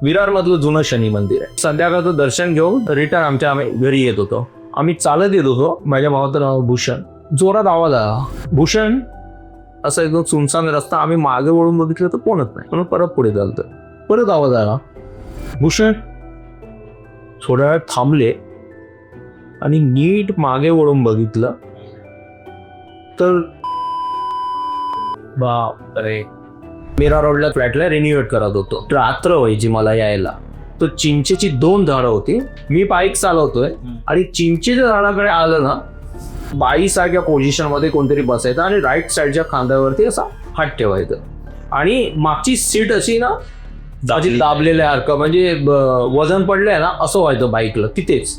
विरार मधलं जुनं शनी मंदिर आहे. संध्याकाळचं दर्शन घेऊन रिटर्न आम्ही घरी येत होतो. आम्ही चालत येत होतो. माझ्या भावाचं नाव भूषण. जोरात आवाज आला, भूषण. असं एकदम सुनसान रस्ता. आम्ही मागे वळून बघितलं तर कोणच नाही, म्हणून परत पुढे चालतं. परत आवाज आला, भूषण. थोड्या वेळ थांबले आणि नीट मागे वळून बघितलं तर बापरे, मीरा रोडला फ्लॅटला रिन्युएट करत होतो. रात्र व्हायची मला यायला. तर चिंचेची 2 झाडं होती. मी बाईक चालवतोय आणि चिंचेच्या झाडाकडे आलं ना, बाईसारख्या पोझिशन मध्ये कोणतरी बसायचं आणि राईट साईडच्या खांद्यावरती असा हात ठेवायचं आणि मागची सीट अशी ना दाबलेल्यासारखं, म्हणजे वजन पडलंय ना असं व्हायचं बाईकला तिथेच.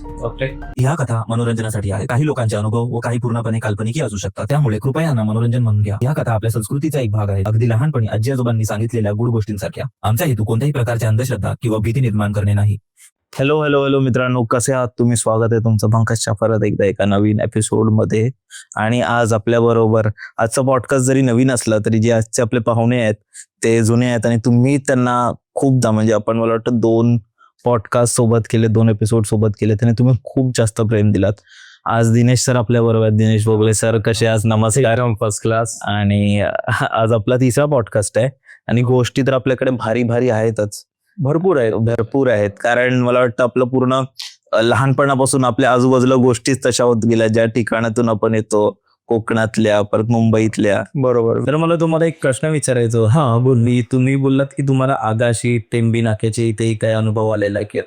ह्या कथा मनोरंजनासाठी आहे. काही लोकांचे अनुभव व काही पूर्णपणे काल्पनिक असू शकतात. त्यामुळे कृपया यांना मनोरंजन म्हणून घ्या. या कथा आपल्या संस्कृतीचा एक भाग आहे. अगदी लहानपणी आजी आजोबांनी सांगितलेल्या गुड गोष्टींसारख्या. आमचा हेतू कोणत्याही प्रकारची अंधश्रद्धा किंवा भीती निर्माण करणे नाही. हॅलो मित्रांनो, कसे आहात तुम्ही? स्वागत आहे तुमचं पंकजच्या परत एकदा एका नवीन एपिसोड मध्ये. आणि आज आपल्या बरोबर आजचा पॉडकास्ट जरी नवीन असला तरी जे आजचे आपले पाहुणे आहेत ते जुने आहेत आणि तुम्ही त्यांना खूपदा, म्हणजे आपण मला वाटतं 2 पॉडकास्ट सोबत केले, 2 एपिसोड सोबत केले, आणि तुम्ही खूप जास्त प्रेम दिलात. आज दिनेश सर आपल्या बरोबर आहेत. दिनेश बोगले सर, कसे आज? नमस्कार. First class. आणि आज आपला 3रा पॉडकास्ट आहे आणि गोष्टी तर आपल्याकडे भारी आहेतच, भरपूर आहेत. कारण मला वाटतं आपलं पूर्ण लहानपणापासून आपल्या आजूबाजूला गोष्टीच तशा होत गेल्या, ज्या ठिकाणातून आपण येतो, कोकणातल्या, परत मुंबईतल्या. बरोबर. तर मला तुम्हाला एक प्रश्न विचारायचो. तुम्ही बोललात की तुम्हाला आगाशी, टेंबी नाक्याचे इथे काही अनुभव आलेला आहे की?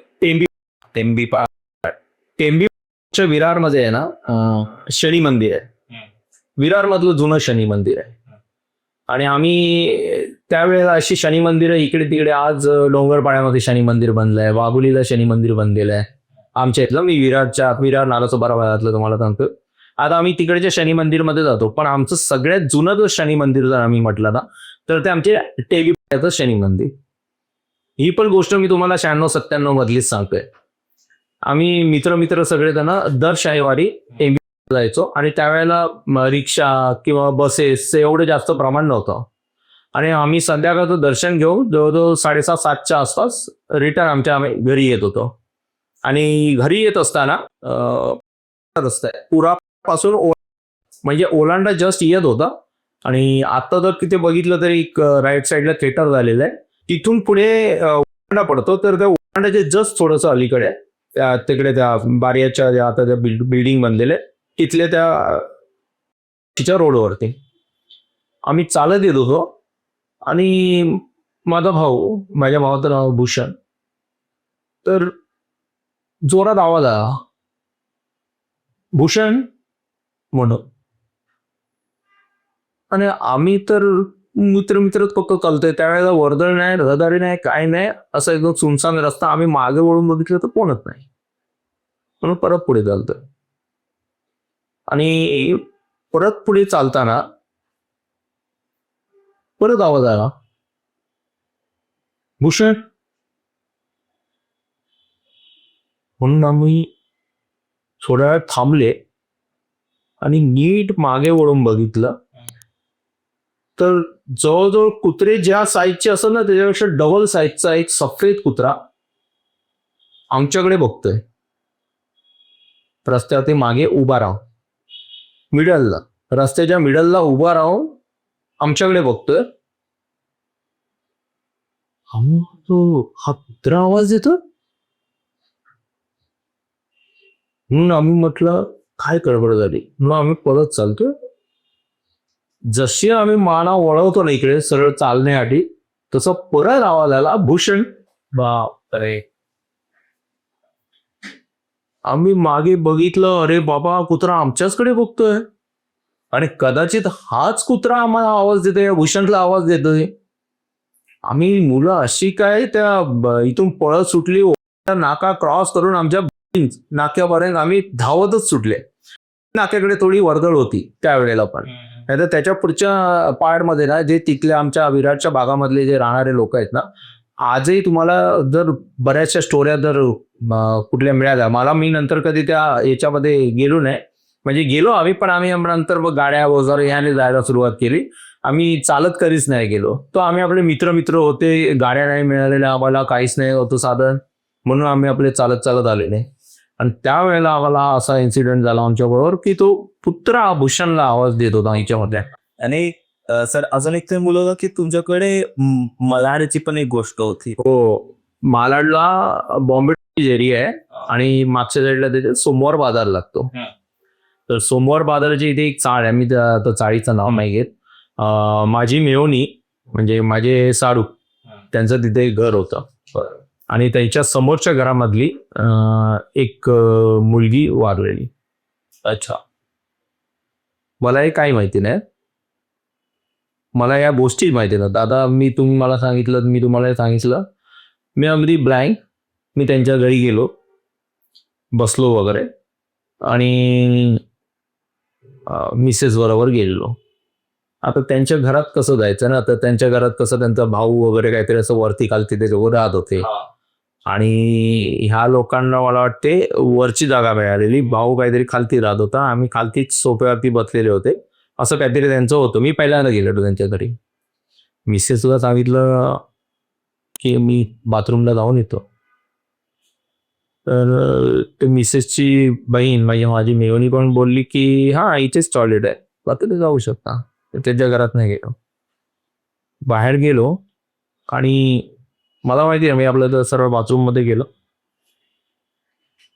टेंबीच्या विरार मध्ये आहे ना शनी मंदिर आहे. विरार मधलं जुनं शनी मंदिर आहे. आणि आम्ही त्यावेळेला अशी शनी मंदिरं इकडे तिकडे, आज डोंगरपाड्यामध्ये शनी मंदिर बनलंय, वाघुलीला शनी मंदिर बनलेलं आहे आमच्या इथलं. मी विरार नालासोपारा भागातलं तुम्हाला सांगतो. आता आम्ही तिकडच्या शनी मंदिरमध्ये जातो, पण आमचं सगळ्यात जुनं जो शनी मंदिर जर आम्ही म्हटलं ना तर ते आमचे टेंबीचं शनी मंदिर. ही पण गोष्ट मी तुम्हाला 96-97 मधलीच सांगतोय. आम्ही मित्र सगळे जण दर शनिवारी टेंबी जायचो आणि त्यावेळेला रिक्षा किंवा बसेस एवढं जास्त प्रमाण नव्हतं. आणि आम्ही संध्याकाळचं दर्शन घेऊन जवळजवळ 7:30-7च्या आसपास रिटर्न आम्ही घरी येत होतो. आणि घरी येत असताना रस्ता आहे पुरापासून म्हणजे ओलांडा जस्ट येत होता. आणि आता जर तिथे बघितलं तरी एक राईट साईडला थिएटर झालेलं आहे. तिथून पुढे ओलांडा पडतो, तर त्या ओलांडाचे जस्ट थोडंसं अलीकडे आहे, तिकडे त्या बारियाच्या आता त्या बिल्डिंग बनलेले तिथले तिच्या रोडवरती आम्ही चालत येत होतो. आणि माझ्या भावाचं नाव भूषण. तर जोरात आवाज आला, भूषण म्हणून. आणि आम्ही तर मित्रच फक्त चालतोय. त्यावेळेला वर्दळ नाही, रहदारी नाही, काय नाही, असं एकदम सुनसान रस्ता. आम्ही मागे वळून बघितलं तर कोणच नाही, म्हणून परत पुढे चालतोय. आणि परत पुढे चालताना परत आवाज आला, भूषण. म्हणून आम्ही थोड्या वेळ थांबले आणि नीट मागे वळून बघितलं तर जवळजवळ कुत्रे ज्या साईजचे असत ना त्याच्यापेक्षा डबल साईजचा एक सफेद कुत्रा आमच्याकडे बघतोय. रस्त्यावरती मागे उभा राहून, रस्त्याच्या मिडलला उभा राहून आमच्याकडे बघतोय. हा कुत्रा आवाज देतो. म्हणून आम्ही म्हटलं काय गडबड झाली, म्हणून आम्ही परत चालतोय. जशी आम्ही माना वळवतो ना इकडे सरळ चालण्यासाठी, तसं परत आवाज आला, भूषण. बापरे. आम्ही मागे बघितलं, अरे बाबा, कुत्रा आमच्याचकडे बघतोय आणि कदाचित हाच कुत्रा आम्हाला आवाज देतोय, भूषणला आवाज देतोय. आम्ही मुलं अशी काय त्या इथून पळत सुटली, नाका क्रॉस करून आमच्या नाक्यापर्यंत आम्ही धावतच सुटले. नाक्याकडे थोडी वर्दळ होती त्यावेळेला, पण नाही तर त्याच्या पुढच्या पार्टमध्ये ना जे तिथल्या आमच्या विरारच्या भागामधले जे राहणारे लोक आहेत ना, आजही तुम्हाला जर बऱ्याचशा स्टोऱ्या जर कुठल्या मिळाल्या, मी नंतर कधी त्या याच्यामध्ये गेलो नाही, म्हणजे गेलो आम्ही, पण आम्ही नंतर गाड्या वगैरे याने जायला सुरुवात केली. आम्ही चालत कधीच नाही गेलो. तो आम्ही आपले मित्र होते, गाड्या नाही मिळालेल्या आम्हाला, काहीच नाही होतं साधन, म्हणून आम्ही आपले चालत चालत आलेले. आणि त्यावेळेला आम्हाला असा इन्सिडेंट झाला आमच्याबरोबर की तो पुत्र भूषणला आवाज देत होता ह्याच्यामध्ये. आणि सर अजून एक ते मुलं की तुमच्याकडे मल्हारची पण एक गोष्ट होती. हो, मालाडला बॉम्बे एरिया आहे आणि मागच्या साईडला त्याच्या सोमवार बाजार लागतो. तर सोमवार बाजाराच्या इथे एक चाळ आहे, मी त्या चाळीचं नाव नाही घेत. माझी मेवणी म्हणजे माझे साडू, त्यांचं तिथे एक घर होतं आणि त्यांच्या समोरच्या घरामधली एक मुलगी वारलेली. अच्छा. मला हे काही माहिती नाही, मला या गोष्टी माहिती नव्हत्या. आता तुम्ही मला सांगितलं, मी तुम्हाला सांगितलं, मी अगदी ब्लँक. मी त्यांच्या घरी गेलो, बसलो वगैरे आणि मिसेस बरोबर गेलेलो. आता त्यांच्या घरात कसं जायचं ना, तर त्यांच्या घरात कसं त्यांचा भाऊ वगैरे काहीतरी असं वरती खालती ते दोघं राहत होते आणि ह्या लोकांना मला वाटते वरची जागा मिळालेली, भाऊ काहीतरी खालती राहत होता, आम्ही खालतीच सोफ्यावरती बसलेले होते, असं काहीतरी त्यांचं होतं. मी पहिल्यांदा गेलो होतो त्यांच्या घरी. मिसेसला सांगितलं की मी बाथरूमला जाऊन येतो. तर ते मिसेसची बहीण म्हणजे माझी मेवणी पण बोलली की हा इथेच टॉयलेट आहे, आता ते जाऊ शकता. त्यांच्या घरात नाही गेलो, बाहेर गेलो आणि मला माहिती आहे मी आपलं तर सर्व बाथरूम मध्ये गेलो,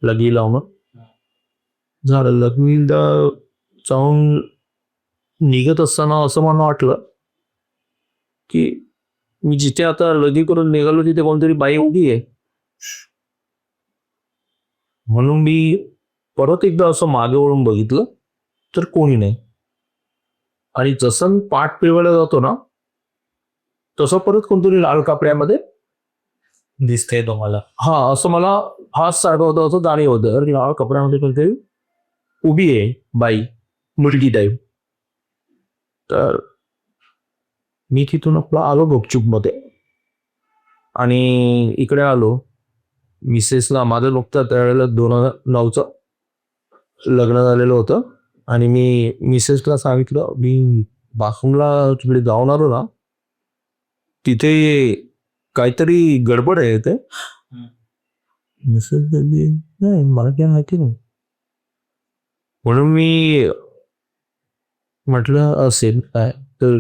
लगी लावून झालं. लग्नी जाऊन निघत असताना असं मला वाटलं की मी जिथे आता लगी करून निघालो तिथे कोणतरी बाई उभी आहे, म्हणून मी परत एकदा असं मागे वळून बघितलं तर कोणी नाही. आणि जसं मी पाठ फिरवायला जातो ना, तसं परत कोणतरी लाल कपड्यामध्ये दिसतंय तुम्हाला? हा, असं मला फास्ट सारखं होतं, असं जाणीव होतं. अरे लाल कपड्यामध्ये कोणतरी उभी आहे बाई, मुलगी टाईप. तर मी तिथून आपला आलो गुपचूप मध्ये आणि इकडे आलो. मिसेसला माझं नुकतं त्यावेळेला 2009चं लग्न झालेलं होतं आणि मी मिसेसला सांगितलं मी बाथरूमला तिकडे जाऊन आलो ना, तिथे काहीतरी गडबड आहे ते. मिसेस बोलली नाही मला काय माहिती नाही. म्हणून मी म्हटलं असेल काय, तर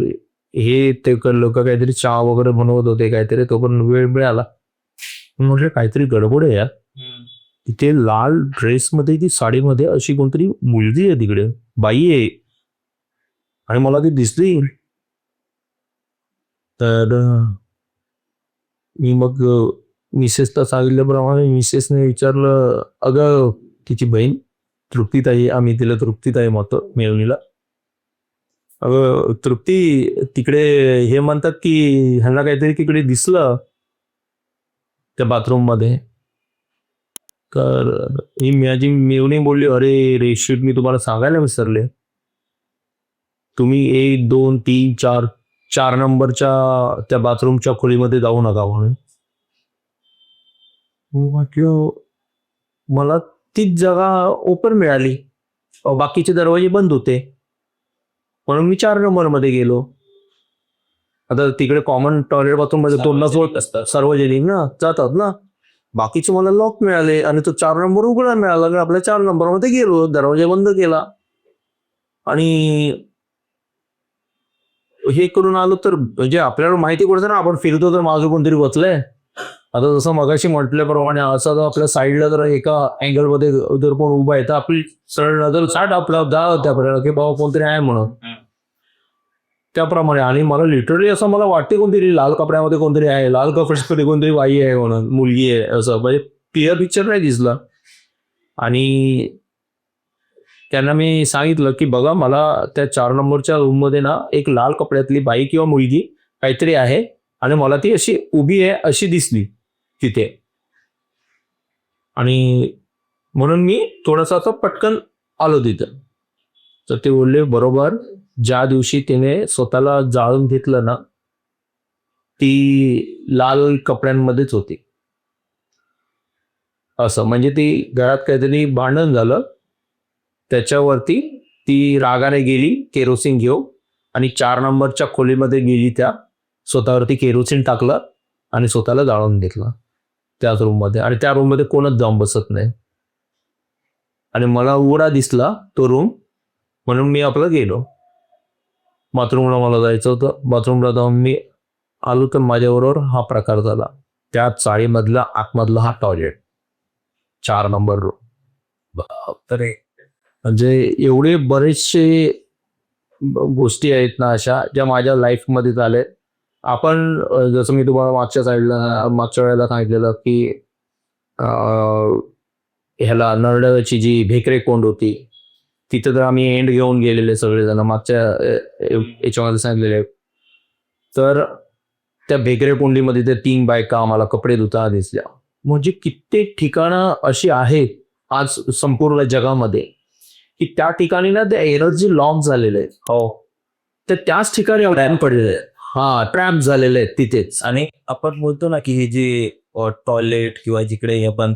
हे ते लोक काहीतरी चहा वगैरे बनवत होते काहीतरी, तो पण वेळ मिळाला. म्हटलं काहीतरी गडबड आहे यार. तिथे लाल ड्रेसमध्ये ती साडीमध्ये अशी कोणतरी मुलगी आहे, तिकडे बाई आहे आणि मला ती दिसली. तर मी मग मिसेसला सांगितल्याप्रमाणे मिसेसने विचारलं, अगं तिची बहीण तृप्तीताई, आम्ही तिला तृप्तीताई म्हणतो मेवणीला, अगं तृप्ती तिकडे हे म्हणतात की ह्यांना काहीतरी तिकडे दिसलं त्या बाथरूम मध्ये. तर ही माझी मेवणी बोलली, अरे रेशीट मी तुम्हाला सांगायला विसरले, तुम्ही 1, 2, 3, 4 नंबरच्या त्या बाथरूमच्या खोलीमध्ये जाऊ नका म्हणून. म्हटलं मला तीच जागा ओपन मिळाली, बाकीचे दरवाजे बंद होते, म्हणून मी 4 नंबरमध्ये गेलो. आता तिकडे कॉमन टॉयलेट बाथरूम मध्ये तोंडासोबत असतात सार्वजनिक ना, जातात ना, बाकीचे मला लॉक मिळाले आणि तो 4 नंबर उघडा मिळाला. तर आपल्या 4 नंबरमध्ये गेलो, दरवाजा बंद केला आणि हे करून आलो. तर म्हणजे आपल्याला माहिती पडतं ना, आपण फिरतो तर मागे कोणतरी बसलंय. आता जसं मगाशी म्हटल्याप्रमाणे असं जर आपल्या साईडला जर एका अँगल मध्ये जर कोण उभा आहे तर आपली सरळ नजर साठ आपला आपल्याला की बाबा कोणतरी आहे म्हणून, त्याप्रमाणे. आणि मला लिटरली असं मला वाटते कोणतरी लाल कपड्यामध्ये कोणतरी आहे, लाल कपड्यामध्ये कोणतरी बाई आहे म्हणून, मुलगी आहे, असं म्हणजे क्लिअर पिक्चर नाही दिसला. आणि त्यांना मी सांगितलं की बघा मला त्या 4 नंबरच्या रूम मध्ये ना एक लाल कपड्यातली बाई किंवा मुलगी काहीतरी आहे आणि मला ती अशी उभी आहे अशी दिसली तिथे. आणि म्हणून मी थोडासा असं पटकन आलो तिथं. तर ते बोलले बरोबर ज्या दिवशी तिने स्वतःला जाळून घेतलं ना, ती लाल कपड्यांमध्येच होती. असं म्हणजे ती घरात काहीतरी भांडण झालं, त्याच्यावरती ती रागाने गेली केरोसिन घेऊन आणि 4 नंबरच्या खोलीमध्ये गेली, त्या स्वतःवरती केरोसिन टाकलं आणि स्वतःला जाळून घेतलं त्याच रूममध्ये. आणि त्या रूममध्ये कोणच जाऊन बसत नाही. आणि मला उघडा दिसला तो रूम, म्हणून मी आपलं गेलो. बाथरूमला मला जायचं होतं. बाथरूमला जाऊन मी आलो तर माझ्याबरोबर हा प्रकार झाला. त्या चाळीमधला आतमधला हा टॉयलेट, 4 नंबर रूम. बापरे. म्हणजे एवढे बरेचसे गोष्टी आहेत ना अशा, ज्या माझ्या लाईफमध्ये झाल्या. आपण जसं मी तुम्हाला मागच्या वेळेला सांगितलेलं की ह्याला नरड्याची जी भेकरे कोंड होती, तिथं तर आम्ही एंड घेऊन गेलेले सगळेजण मागच्या याच्यामध्ये सांगितलेले. तर त्या भेकरे कोंडीमध्ये त्या 3 बायका आम्हाला कपडे धुताना दिसल्या. म्हणजे कित्येक ठिकाणं अशी आहेत आज संपूर्ण जगामध्ये की त्या ठिकाणी ना त्या एनर्जी लॉस झालेले आहेत. हो. तर त्याच ठिकाणी ट्रॅप पडलेले आहेत. हा, ट्रॅप झालेले आहेत तिथेच. आणि आपण बोलतो ना की हे जे टॉयलेट किंवा जिकडे आपण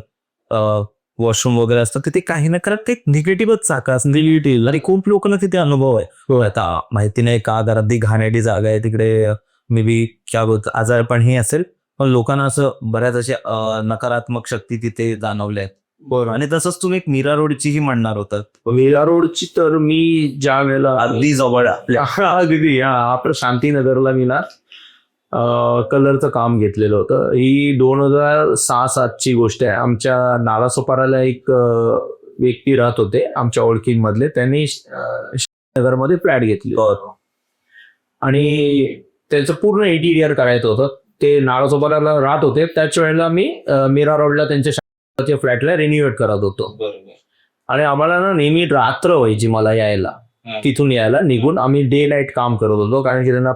वॉशरूम वगैरे असतं तिथे काही ना काही निगेटिव्हच चाका असते. निगेटिव्ह. आणि खूप लोकांना तिथे अनुभव आहे. आता माहिती नाही का घरातली घाणेरडी जागा आहे तिकडे, मे बी क्या बोलतो आजारपण हे असेल, पण लोकांना असं बऱ्याच अशा नकारात्मक शक्ती तिथे जाणवल्या आहेत. बरं. आणि तसंच तुम्ही एक मीरा रोडचीही म्हणणार होतात. मीरा रोडची तर मी ज्या वेळेला अगदी जवळ आपल्या. अगदी आपलं शांतीनगरला मी ना कलरचं काम घेतलेलं होतं. ही 2006-07ची गोष्ट आहे. आमच्या नालासोपाराला एक व्यक्ती राहत होते आमच्या ओळखींमधले. त्यांनी नगरमध्ये फ्लॅट घेतली आणि त्यांचं पूर्ण इंटिरियर करायचं होतं. ते नालासोपाराला राहत होते. त्याच वेळेला मी मीरा रोडला त्यांच्या फ्लॅटला रिन्युएट करत होतो. आणि आम्हाला ना नेहमी रात्र व्हायची मला यायला, तिथून यायला निघून. आम्ही डे नाईट काम करत होतो कारण की त्यांना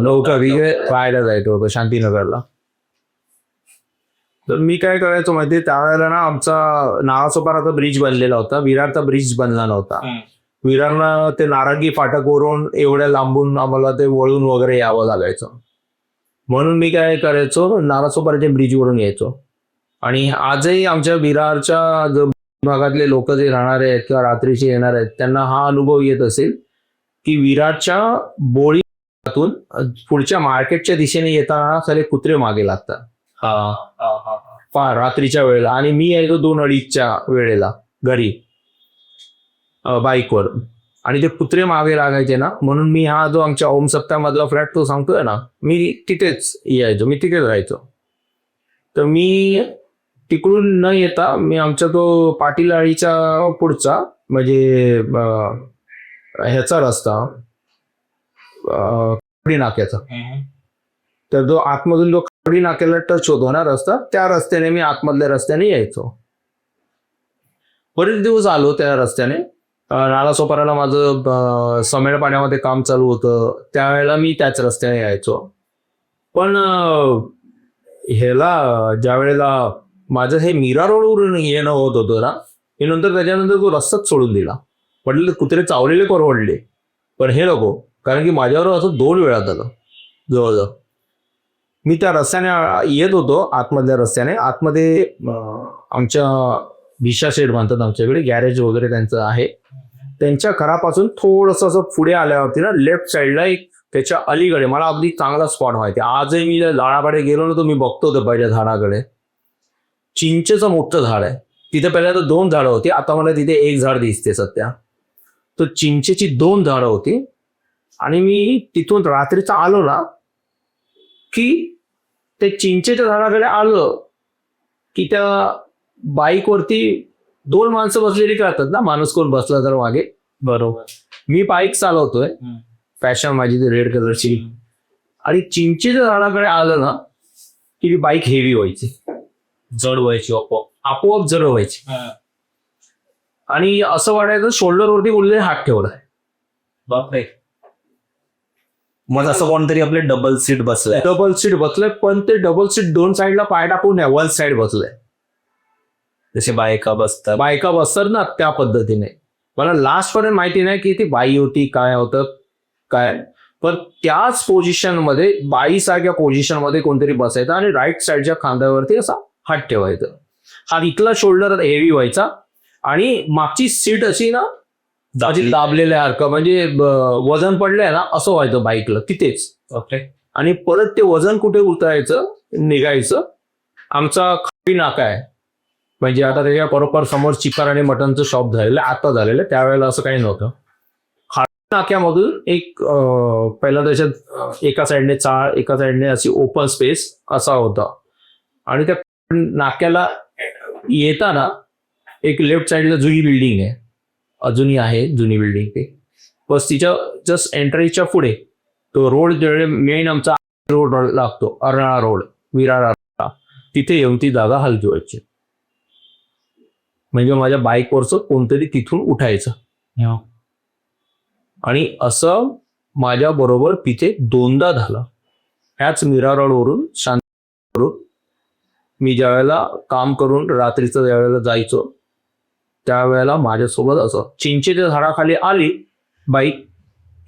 नौकरी राहायला जायचं होतं शांतीनगरला. तर मी काय करायचो माहिती, त्यावेळेला ना आमचा नालासोपाराचा ब्रिज बनलेला होता, विरारचा ब्रिज बनला नव्हता. विरारला ते नारंगी फाटकवरून एवढ्या लांबून आम्हाला ते वळून वगैरे यावं लागायचं. म्हणून मी काय करायचो, नालासोपाराच्या ब्रिजवरून यायचो. आणि आजही आमच्या विरारच्या भागातले लोक जे राहणारे आहेत किंवा रात्रीचे येणार आहेत त्यांना हा अनुभव येत असेल की विरारच्या बोळीतून पुढच्या मार्केटच्या दिशेने येताना सगळे कुत्रे मागे लागतात फार रात्रीच्या वेळेला. आणि मी यायचो 2-2:30च्या वेळेला घरी बाईकवर, आणि ते कुत्रे मागे लागायचे ना. म्हणून मी हा जो आमच्या ओम सप्तामधला फ्लॅट तो सांगतोय ना, मी तिथेच यायचो, मी तिथेच राहायचो. तर मी तिकडून न येता मी आमच्या तो पाटील आळीच्या पुढचा म्हणजे ह्याचा रस्ता खडी नाक्याचा, तर जो आतमधून जो खडी नाक्याला टच होतो ना रस्ता, त्या रस्त्याने मी आतमधल्या रस्त्याने यायचो. बरेच दिवस आलो त्या रस्त्याने. नालासोपाराला माझं समेळ पाण्यामध्ये काम चालू होतं, त्यावेळेला मी त्याच रस्त्याने यायचो. पण ह्याला ज्या वेळेला माझं हे मीरा रोडवरून येणं होत होतं ना, हे नंतर त्याच्यानंतर तो रस्ताच सोडून दिला. म्हटलं कुत्रे चावलेले परवडले, पण हे नको, कारण की माझ्यावर असं 2 वेळा झालं जवळजवळ. मी त्या रस्त्याने येत होतो, आतमधल्या रस्त्याने. आतमध्ये आमच्या भिषा शेड म्हणतात आमच्याकडे, गॅरेज वगैरे त्यांचं आहे. त्यांच्या घरापासून थोडंसं असं पुढे आल्यावरती ना लेफ्ट साईडला एक त्याच्या अलीकडे मला अगदी चांगला स्पॉट माहिती. आजही मी झाडाकडे गेलो ना, तो मी बघतो ते पहिल्या झाडाकडे चिंचेचं मोठं झाड आहे. तिथे पहिल्या तर 2 झाडं होती, आता मला तिथे 1 झाड दिसते सध्या. तर चिंचेची 2 झाडं होती. आणि मी तिथून रात्रीचा आलो ना की ते चिंचेच्या झाडाकडे आलो की त्या बाईकवरती 2 माणसं बसलेली कळतात ना, माणूस कोण बसला तर मागे. बरोबर. मी बाईक चालवतोय, फॅशन माझी ती रेड कलरची. आणि चिंचेच्या झाडाकडे आलं ना की ती बाईक हेवी व्हायची, जड व्हायची, आपोआप जड व्हायची. आणि असं वाटायचं शोल्डरवरती बोलले हात ठेवलाय. बापरे. मग असं कोणतरी आपले डबल सीट बसलंय. डबल सीट बसलंय, पण ते डबल सीट 2 साईडला पाय टाकून नाही, 1 साईड बसलंय. जसे बायका बसतात ना त्या पद्धतीने. मला लास्ट पर्यंत माहिती नाही की ती बाई होती काय होतं काय, पण त्याच पोझिशन मध्ये बाईसारख्या पोझिशन मध्ये कोणतरी बसायचं आणि राईट साईडच्या खांद्यावरती असा हात ठेवायचा. हा इथला शोल्डर हेवी व्हायचा आणि मागची सीट अशी ना म्हणजे दाबलेल्यासारखं, म्हणजे वजन पडलंय ना असं व्हायचं बाईकला तिथेच. ओके. आणि परत ते वजन कुठे उतरायचं निघायचं. आमचा खावी नाका आहे, म्हणजे आता त्याच्या बरोबर समोर चिकन आणि मटनचं शॉप झालेलं आता झालेलं, त्यावेळेला असं काही नव्हतं. खावी नाक्यामधून एक पहिला त्याच्यात एका साईडने चाळ, एका साईडने अशी ओपन स्पेस असा होता. आणि त्या नाक्याला येताना एक लेफ्ट साईडला जुनी बिल्डिंग आहे, अजूनही आहे जुनी बिल्डिंग ते. बस तिच्या जस्ट एंट्रीच्या पुढे तो रोड जेवढे मेन आमचा रोड लागतो, अर्नाळा रोड, विरार अर्नाळा, तिथे येऊन ती जागा हलवायची. म्हणजे माझ्या बाईकवरचं कोणतरी तिथून उठायचं. आणि असं माझ्या बरोबर तिथे 2दा झालं. ह्याच मीरा रोडवरून शांतीवरून मी ज्यावेळेला काम करून रात्रीचं ज्यावेळेला जायचो त्यावेळेला माझ्यासोबत असं चिंचेच्या झाडाखाली आली बाईक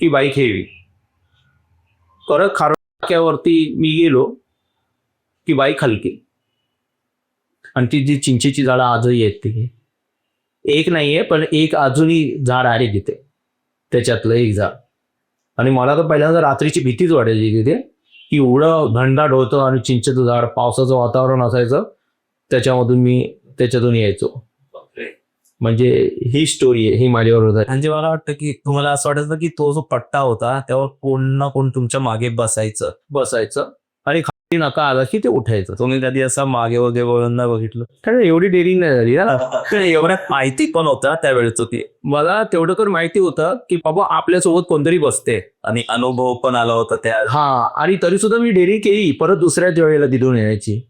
की बाईक हेवी. परत खारवरती मी गेलो की बाईक हलकी. आणि ती जी चिंचेची झाडं आजही आहेत ती एक नाहीये, पण एक अजूनही झाड आहे तिथे, त्याच्यातलं एक झाड. आणि मला तर पहिल्यांदा रात्रीची भीतीच वाटायची तिथे, की एवढं घनदाट होतं आणि चिंचेचं झाड, पावसाचं वातावरण असायचं, त्याच्यातून यायचो. म्हणजे ही स्टोरी आहे, ही माझ्यावर झाली. म्हणजे मला वाटतं की तुम्हाला असं वाटायचं की तो जो पट्टा होता त्यावर कोण ना कोण तुमच्या मागे बसायचं आणि खाली नका आला की ते उठायचं. तुम्ही कधी असं मागे वगैरे वळून नाही बघितलं? कारण एवढी डेअरिंग नाही झाली ना. एवढ्यात माहिती पण होता त्यावेळेच होती. मला तेवढं तर माहिती होतं की बाबा आपल्यासोबत कोणतरी बसते, आणि अनुभव पण आला होता त्या. हा. आणि तरी सुद्धा मी डेअरिंग केली परत दुसऱ्याच वेळेला तिथून येण्याची.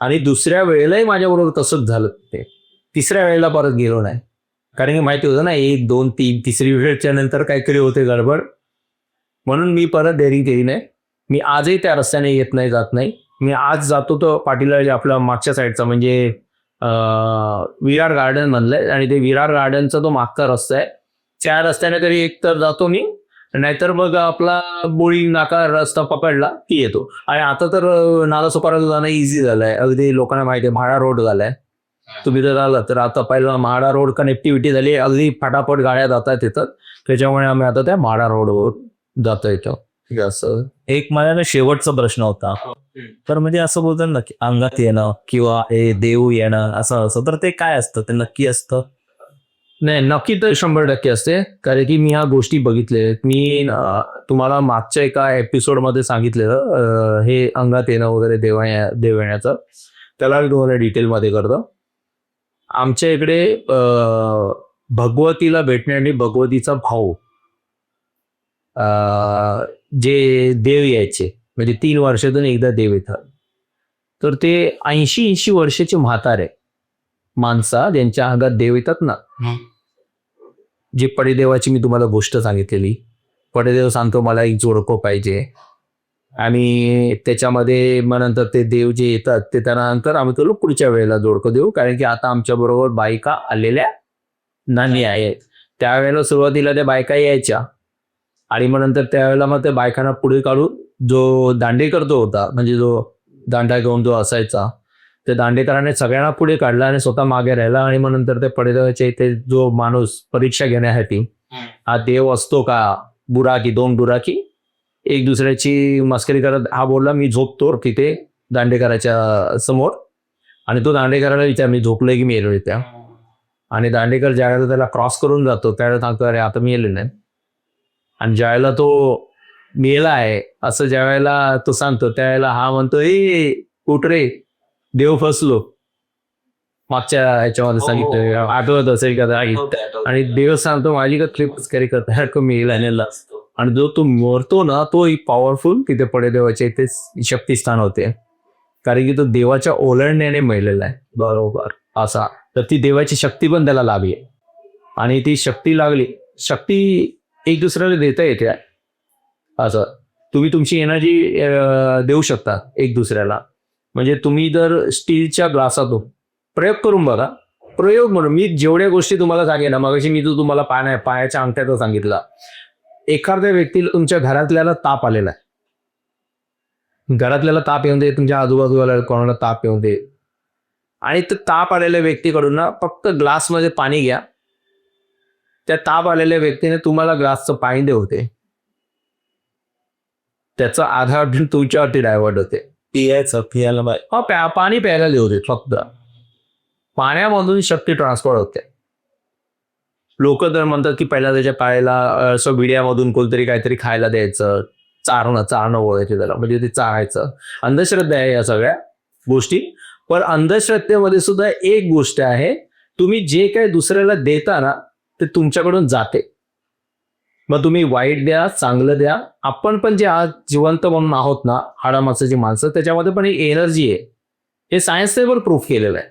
आणि दुसऱ्या वेळेलाही माझ्याबरोबर तसंच झालं. ते तिसऱ्या वेळेला परत गेलो नाही, कारण की माहिती होतं ना 1, 2, 3 तिसरी वेळच्या नंतर काहीतरी होते गडबड. म्हणून मी परत डेअरिंग केली नाही. मी आजही त्या रस्त्याने येत नाही, जात नाही. मी आज जातो तो पाटीला आपल्या मागच्या साईडचा, म्हणजे विरार गार्डन म्हणलंय, आणि ते विरार गार्डनचा तो मागचा रस्ता आहे, त्या रस्त्याने तरी एक तर जातो मी, नाहीतर मग आपला बोळी नाका रस्ता पकडला की येतो. आणि आता तर नालासोपाराला जाणं इझी झालंय, अगदी लोकांना माहिती आहे. म्हाडा रोड झालाय, तुम्ही जर आला तर आता पहिला म्हाडा रोड कनेक्टिव्हिटी झाली, अगदी फटाफट गाड्या जातात तिथं. त्याच्यामुळे आम्ही आता त्या म्हाडा रोडवर जातो इथं. असं एक माझ्या शेवटचा प्रश्न होता, तर म्हणजे असं बोलतात ना की अंगात येणं किंवा हे देव येणं असं, तर ते काय असतं, ते नक्की असतं? नाही, नक्की तर 100% असते, कारण की मी ह्या गोष्टी बघितल्या. मी तुम्हाला मागच्या एका एपिसोडमध्ये सांगितलेलं हे अंगात येणं वगैरे देव येण्याचं, त्याला मी तुम्हाला डिटेलमध्ये करतो. आमच्या इकडे भगवतीला भेटण्यासाठी भगवतीचा भाऊ जे देव यायचे, म्हणजे 3 वर्षातून एकदा देव येतात. तर ते 80 वर्षाचे म्हातारे माणसा ज्यांच्या अंगात देव येतात ना, जी पडेदेवाची मी तुम्हाला गोष्ट सांगितलेली, पडेदेव सांगतो मला एक जोडपं पाहिजे, आणि त्याच्यामध्ये मग नंतर ते देव जे येतात ते त्यानंतर आम्ही तुला पुढच्या वेळेला जोडकं देऊ, कारण की आता आमच्या बरोबर बायका आलेल्या नाही आहेत. त्यावेळेला सुरुवातीला त्या बायका यायच्या, आणि मग नंतर त्यावेळेला मग त्या बायकांना पुढे काढून जो दांडेकर जो होता, म्हणजे जो दांडा घेऊन जो असायचा, त्या दांडेकराने सगळ्यांना पुढे काढला आणि स्वतः मागे राहिला. आणि मग नंतर ते पडेदेवाच्या इथे जो माणूस परीक्षा घेण्यासाठी, हा देव असतो का बुराकी, 2 बुराकी एक दुसऱ्याची मस्करी करत, हा बोलला मी झोपतो तिथे दांडेकराच्या समोर, आणि तो दांडेकराला विचार मी झोपलोय की मी येलो त्या. आणि दांडेकर ज्यावेळेला त्याला क्रॉस करून जातो त्यावेळेला सांगतो अरे आता मी येलो नाही. आणि ज्यावेळेला तो मेला आहे असं ज्यावेळेला तो सांगतो त्यावेळेला हा म्हणतो ए उठ रे, देव फसलो. मागच्या ह्याच्यामध्ये सांगितलं, आठवत असेल का? आणि देव सांगतो माझी का मस्करी करता मेला असतो. आणि जो तो मरतो ना तो पॉवरफुल तिथे पडेदेवाच्या इथे शक्तिस्थान होते, कारण की तो देवाच्या ओलांडण्याने मेलेला आहे. बरोबर असा. तर ती देवाची शक्ती पण त्याला लाभली, आणि ती शक्ती लागली, शक्ती एक दुसऱ्याला देता येते असं. तुम्ही तुमची एनर्जी देऊ शकता एक दुसऱ्याला. म्हणजे तुम्ही जर स्टीलच्या ग्लासातून प्रयोग करून बघा, प्रयोग म्हणून मी जेवढ्या गोष्टी तुम्हाला सांगेन ना, मगाशी मी तो तुम्हाला पायाच्या अंगठ्याचा सांगितला. एखाद्या व्यक्तीला तुमच्या घरातल्याला ताप आलेला आहे, घरातल्याला ताप येऊन दे, तुमच्या आजूबाजूला कोणाला ताप येऊन दे, आणि ते ताप आलेल्या व्यक्तीकडून ना फक्त ग्लासमध्ये पाणी घ्या, त्या ताप आलेल्या व्यक्तीने तुम्हाला ग्लासचं पाणी दे होते, त्याचा आधार तुमच्यावरती डायव्हर्ट होते. पियाला पाणी प्यायला दे होते. फक्त पाण्यामधून शक्ती ट्रान्सफर होते. लोक तर म्हणतात की पहिला त्याच्या पायाला असं विड्यामधून कोणतरी काहीतरी खायला द्यायचं, चारणं ओळायचं त्याला, म्हणजे ते चारायचं. अंधश्रद्धा आहे या सगळ्या गोष्टी. पण अंधश्रद्धेमध्ये सुद्धा एक गोष्ट आहे, तुम्ही जे काही दुसऱ्याला देता ना ते तुमच्याकडून जाते. मग तुम्ही वाईट द्या, चांगलं द्या. आपण पण जे आज जिवंत म्हणून आहोत ना, हाडामासाची माणसं, त्याच्यामध्ये पण एक एनर्जी आहे. हे सायन्सने पण प्रूफ केलेलं आहे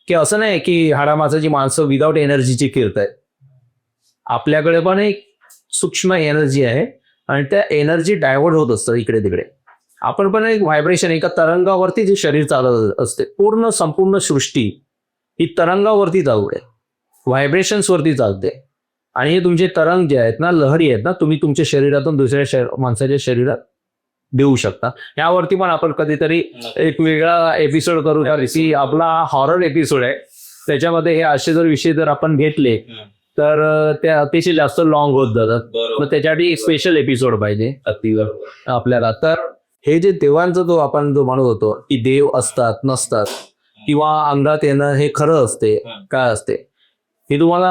की असं नाही की हाडामासाची माणसं विदाऊट एनर्जीची फिरत आहेत. आपल्याकडे पण एक सूक्ष्म एनर्जी आहे आणि त्या एनर्जी डायव्हर्ट होत असतं इकडे तिकडे. आपण पण एक व्हायब्रेशन, एका तरंगावरती जे शरीर चालत असते. पूर्ण संपूर्ण सृष्टी ही तरंगावरती चालते, व्हायब्रेशन्सवरती चालते. आणि हे तुमचे तरंग जे आहेत ना, लहरी आहेत ना, तुम्ही तुमच्या शरीरातून दुसऱ्या माणसाच्या शरीरात देऊ शकता. यावरती पण आपण कधीतरी एक वेगळा एपिसोड करू, की आपला हॉरर एपिसोड आहे. त्याच्यामध्ये हे असे जर विषय जर आपण घेतले तर ते अतिशय जास्त लॉंग होत जातात. मग त्याच्यासाठी एक स्पेशल एपिसोड पाहिजे आपल्याला. तर हे जे देवांचा जो आपण जो म्हणत होतो की देव असतात नसतात किंवा अंगात येणं हे खरं असते काय असते, हे तुम्हाला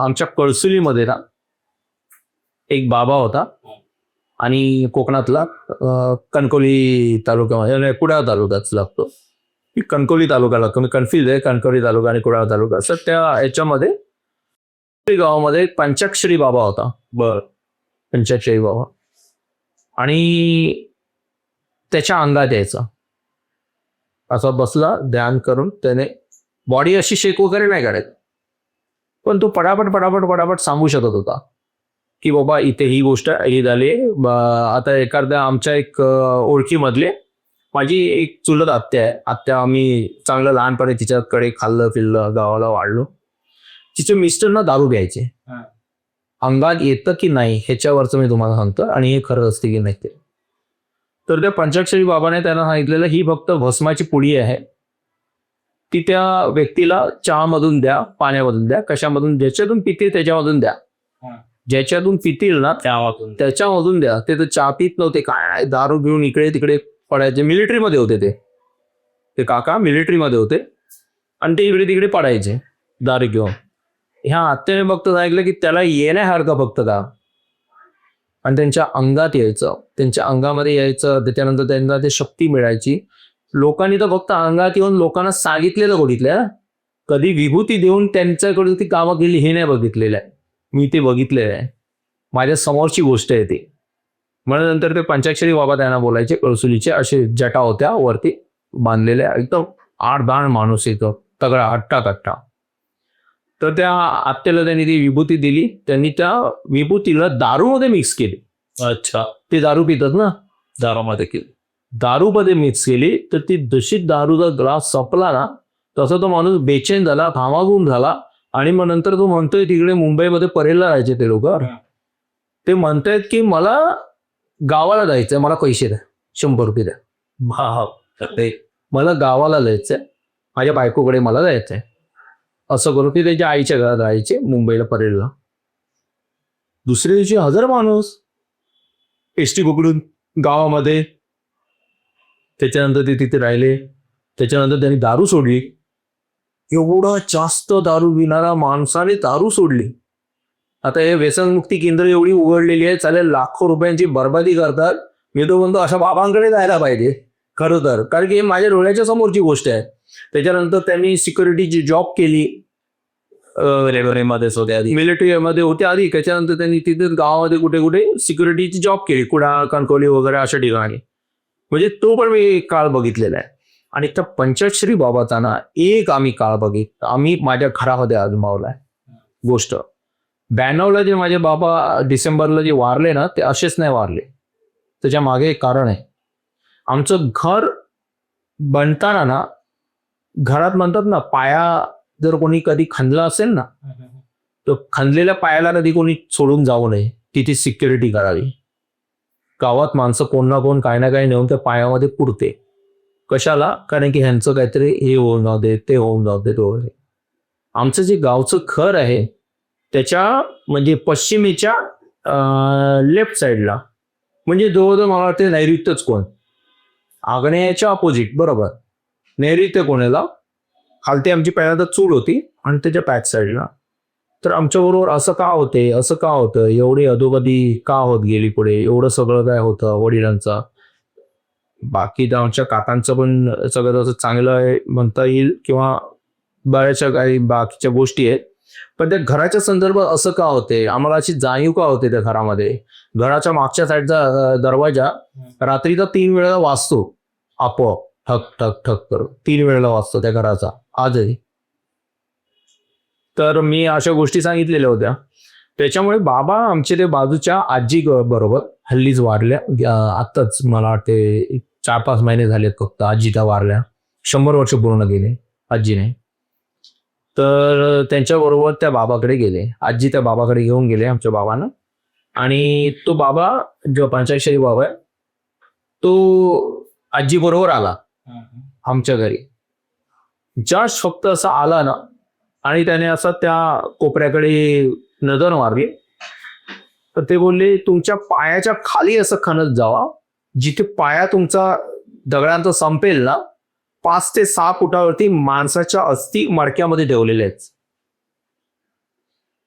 आमच्या कळसुलीमध्ये ना एक बाबा होता, आणि कोकणातला कणकवली तालुक्यामध्ये, कुडाळ तालुक्याच लागतो. कणकवली तालुका लागतो, मी कन्फ्युज आहे कणकवली तालुका आणि कुडाळ तालुका. असं त्या याच्यामध्ये गावामध्ये पंचाक्षरी बाबा होता. पंचाक्षरी बाबा. आणि त्याच्या अंगात यायचा, असा बसला ध्यान करून, त्याने बॉडी अशी शेक वगैरे नाही करत, पण तो पटापट सांगू शकत होता की बाबा इथे ही गोष्ट ही झाली. आता एखाद्या आमच्या एक ओळखीमधले माझी एक चुलत आत्या, आम्ही चांगलं लहानपणी तिच्याकडे खाल्लं पिल्लं, गावाला वाढलो. तिचे मिस्टर ना दारू घ्यायचे. अंगात येतं की नाही ह्याच्यावरचं मी तुम्हाला सांगतो, आणि हे खरं असते की नाही ते. तर त्या पंचाक्षरी बाबाने त्यांना सांगितलेलं, ही फक्त भस्माची पुडी आहे, ती त्या व्यक्तीला चहामधून द्या, पाण्यामधून द्या, कशामधून, ज्याच्यातून पितील त्याच्यामधून द्या. ज्याच्यातून पितील ना त्याच्यामधून द्या. ते तर चहा पित नव्हते, काय दारू घेऊन इकडे तिकडे पडायचे. मिलिटरीमध्ये होते ते काका, मिलिटरीमध्ये होते, आणि ते इकडे तिकडे पडायचे दारू घेऊन. ह्या आत्याने फक्त सांगितलं की त्याला येण्यासारखं फक्त का, आणि त्यांच्या अंगात यायचं, त्यांच्या अंगामध्ये यायचं. त्याच्यानंतर त्यांना ते शक्ती मिळायची. लोकांनी तर फक्त अंगात येऊन लोकांना सांगितलेलं बघितलं, कधी विभूती देऊन त्यांच्याकडून ती कामं केली हे नाही बघितलेलं आहे. मी ते बघितलेलं आहे, माझ्या समोरची गोष्ट आहे ती. म्हणून नंतर ते पंचाक्षरी बाबा त्यांना बोलायचे. कळसुलीचे असे जटा होत्या वरती बांधलेल्या, एकदम 8-10 माणूस येतो, तगडा हट्टा. तर त्या आत्याला त्यांनी ती विभूती दिली. त्यांनी त्या विभूतीला दारूमध्ये मिक्स केली. अच्छा, ते दारू पितात ना, दारूमध्ये केली, दारूमध्ये मिक्स केली. तर ती जशी दारूचा ग्लास संपला ना, तसा तो माणूस बेचैन झाला, थांबागून झाला. आणि मग नंतर तो म्हणतोय, तिकडे मुंबईमध्ये परेलला राहायचे ते लोक, ते म्हणतायत की मला गावाला जायचंय, मला पैसे द्या, 100 रुपये द्या, मला गावाला जायचंय, माझ्या बायकोकडे मला जायचंय. असं करून ते त्याच्या आईच्या घरात राहायचे मुंबईला परेलला. दुसऱ्या दिवशी 1000 माणूस एसटी पकडून गावामध्ये. त्याच्यानंतर ते तिथे राहिले. त्याच्यानंतर त्यांनी दारू सोडली. एवढा जास्त दारू पिणारा माणसाने दारू सोडली. आता हे व्यसनमुक्ती केंद्र एवढी उघडलेली आहे, चालेल लाखो रुपयांची बर्बादी करतात. मी तो म्हणतो अशा बाबांकडे जायला पाहिजे खरं तर, कारण की हे माझ्या डोळ्याच्या समोरची गोष्ट आहे. त्याच्यानंतर त्यांनी सिक्युरिटीची जॉब केली, मिलिटरीमध्ये होते आधी. त्याच्यानंतर त्यांनी तिथे गावामध्ये कुठे कुठे सिक्युरिटीची जॉब केली, कुडाळ, कणकवली वगैरे अशा ठिकाणी. म्हणजे तो पण मी काळ बघितलेला आहे. आणि त्या पंचाक्षरी बाबाचा ना एक आम्ही काळ आम्ही माझ्या घरामध्ये आजमावलाय गोष्ट. 92ला जे माझे बाबा डिसेंबरला जे वारले ना, ते असेच नाही वारले. त्याच्या मागे एक कारण आहे. आमचं घर बनताना ना, घरात म्हणतात ना, पाया जर कोणी कधी खणला असेल ना, तर खणलेल्या पायाला कधी कोणी सोडून जाऊ नये, तिथे सिक्युरिटी करावी. गावात माणसं कोण ना कोण काही ना काही नेऊन त्या पायामध्ये पुरते. कशाला? कारण की ह्यांचं काहीतरी हे होऊन जाऊ दे, ते होऊन जाऊ दे. तो आमचं जे गावचं घर आहे त्याच्या म्हणजे पश्चिमेच्या लेफ्ट साईडला, म्हणजे जवळजवळ मला वाटते नैऋत्यच कोण, आग्नेयाच्या अपोजिट, बरोबर, नैऋत्य कोणाला खालती आमची पहिल्यांदा चूल होती आणि त्याच्या पॅच साईडला. तर आमच्याबरोबर असं का होते, असं का होतं, एवढी अधोगती का होत गेली पुढे, एवढं सगळं काय होतं वडिलांचा. बाकी तर आमच्या काकांचं पण सगळं असं चांगलं आहे म्हणता येईल, किंवा बऱ्याचशा काही बाकीच्या गोष्टी आहेत. पण त्या घराच्या संदर्भात असं का होते, आम्हाला अशी जाणीव का होते त्या घरामध्ये. घराच्या मागच्या साईडचा दरवाजा रात्रीचा 3 वेळा वाजतो आपोआप, ठक ठक ठक करून 3 वेळेला वाजतो त्या घराचा आजही. तर मी अशा गोष्टी सांगितलेल्या होत्या. त्याच्यामुळे बाबा आमचे ते बाजूच्या आजी बरोबर हल्लीच वारल्या, आत्ताच मला वाटते 4-5 महिने झालेत फक्त आजी त्या वारल्या. 100 वर्ष पूर्ण गेले आजीने. तर त्यांच्याबरोबर त्या बाबाकडे गेले, आजी त्या बाबाकडे घेऊन गेले आमच्या बाबांना. आणि तो बाबा जो पंचाक्षरी बाबा आहे तो आजी बरोबर आला आमच्या घरी. जस्ट फक्त असा आला ना, आणि त्याने असं त्या कोपऱ्याकडे नजर मारली. तर ते बोलले, तुमच्या पायाच्या खाली असं खणत जावा, जिथे पाया तुमचा दगडांचा संपेल ना, 5 ते 6 फुटावरती माणसाच्या अस्थी मडक्यामध्ये ठेवलेल्या आहेत.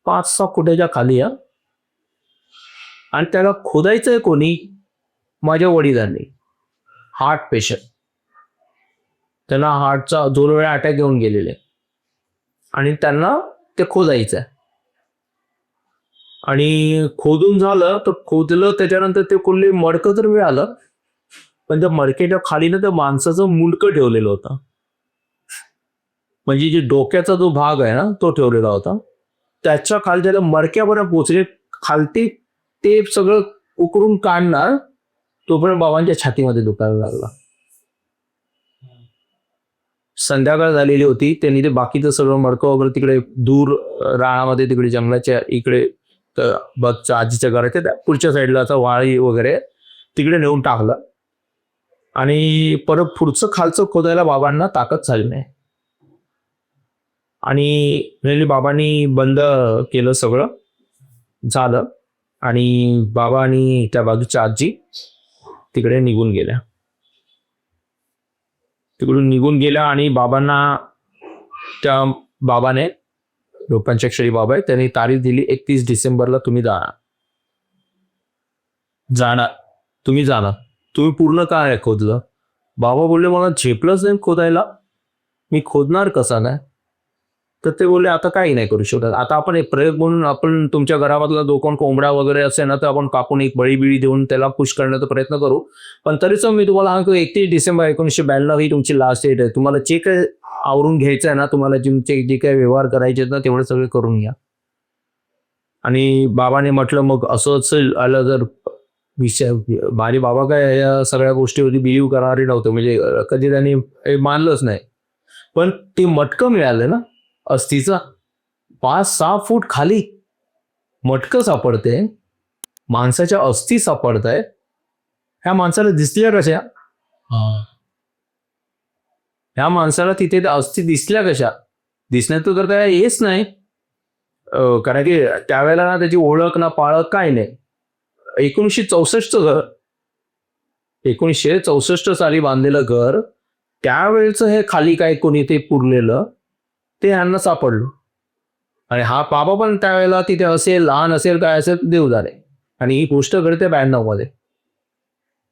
5-6 फुटाच्या खाली. आणि त्याला खोदायचंय कोणी, माझ्या वडिलांनी, हार्ट पेशंट, त्यांना हार्टचा 2 वेळा अटॅक येऊन गेलेले, आणि त्यांना ते खोदायचं आहे. आणि खोदून झालं तर खोदलं, त्याच्यानंतर ते कोल्हे मडकं तर मिळालं, पण त्या मडक्याच्या खाली ना त्या माणसाचं मुंडकं ठेवलेलं होतं. म्हणजे जे डोक्याचा जो भाग आहे ना तो ठेवलेला होता. त्याच्या खाली त्याला मडक्यापर्यंत पोचले, खालती ते सगळं उकरून काढणार तोपर्यंत बाबांच्या छातीमध्ये दुखायला लागला. संध्याकाळ झालेली होती. त्यांनी ते बाकीचं सगळं मडकं वगैरे तिकडे दूर रानामध्ये, तिकडे जंगलाच्या इकडे बघच्या आजीच्या घराच्या त्या पुढच्या साईडला असा वाळी वगैरे तिकडे नेऊन टाकलं. आणि परत पुढचं खालचं खोदायला बाबांना ताकद झाली नाही. आणि बाबांनी बंद केलं, सगळं झालं. आणि बाबा आणि त्या बाजूच्या आजी तिकडे निघून गेल्या, तिकडून निघून गेल्या. आणि बाबांना त्या बाबाने, जो पंचाक्षरी बाबा आहे, त्यांनी तारीख दिली 31 डिसेंबरला तुम्ही जाणार, तुम्ही जाणार. तुम्ही पूर्ण काय खोदलं. बाबा बोलले, मला झेपलंच नाही खोदायला, मी खोदणार कसा नाही. तर ते बोलले, आता काही नाही करू शकत, आता आपण एक प्रयोग म्हणून आपण तुमच्या घरामधला जो कोण कोंबडा वगैरे असेल ना, तर आपण कापून एक बळी देऊन त्याला खुश करण्याचा प्रयत्न करू. पण तरीच मी तुम्हाला सांगतो, 31 डिसेंबर 1992 ही तुमची लास्ट डेट आहे. तुम्हाला जे काही आवरून घ्यायचं आहे ना, तुम्हाला तुमचे जे काही व्यवहार करायचे आहेत ना, तेवढे सगळे करून घ्या. आणि बाबाने म्हटलं, मग असं असेल आलं जर विषय, माझे बाबा काय या सगळ्या गोष्टीवरती बिलीव्ह करणारे नव्हते, म्हणजे कधी त्यांनी मानलंच नाही. पण ते मटकं मिळालं ना अस्थीचा, 5-6 फूट खाली मटकं सापडते, माणसाच्या अस्थी सापडत आहे. ह्या माणसाला दिसल्या कशा, ह्या माणसाला तिथे अस्थी दिसल्या कशा, दिसण्यात तर काय हेच नाही. कारण की त्यावेळेला ना त्याची ओळख ना पाळख काय नाही. 1964 घर, 1964 साली बांधलेलं घर, त्यावेळेचं हे खाली काय कोणी ते पुरलेलं ते यांना सापडलं. आणि हा बाबा पण त्यावेळेला तिथे असेल, लहान असेल, काय असेल, देव झाले. आणि ही गोष्ट घडते 92 मध्ये.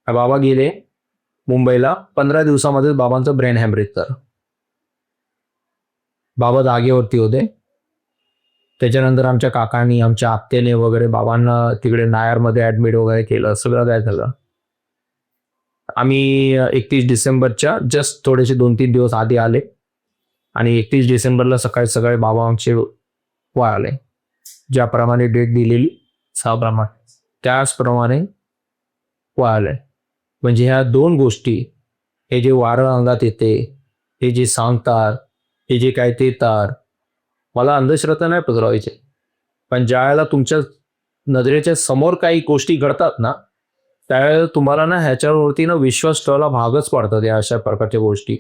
बाबा गेले मुंबईला, 15 दिवसामध्ये बाबांचं ब्रेन हॅमरेज झालं. बाबा जागेवरती होते. त्याच्यानंतर आमच्या काकांनी, आमच्या आत्याने वगैरे बाबांना तिकडे नायरमध्ये ऍडमिट वगैरे केलं, सगळं काय झालं. आम्ही 31 डिसेंबरच्या जस्ट थोडेसे 2-3 दिवस आधी आले. आणि 31 डिसेंबरला सकाळी सकाळी बाबा आमचे वाळले. ज्याप्रमाणे डेट दिलेली त्याचप्रमाणे वाळले. म्हणजे ह्या 2 गोष्टी, हे जे वारं अंगात येते, हे जे सांगतात, हे जे काय ते तार, मला अंधश्रद्धा नाही पसरवायचे, पण ज्यावेळेला तुमच्या नजरेच्या समोर काही गोष्टी घडतात ना, त्यावेळेला तुम्हाला ना ह्याच्यावरती ना विश्वास ठेवायला भागच पडतात या अशा प्रकारच्या गोष्टी.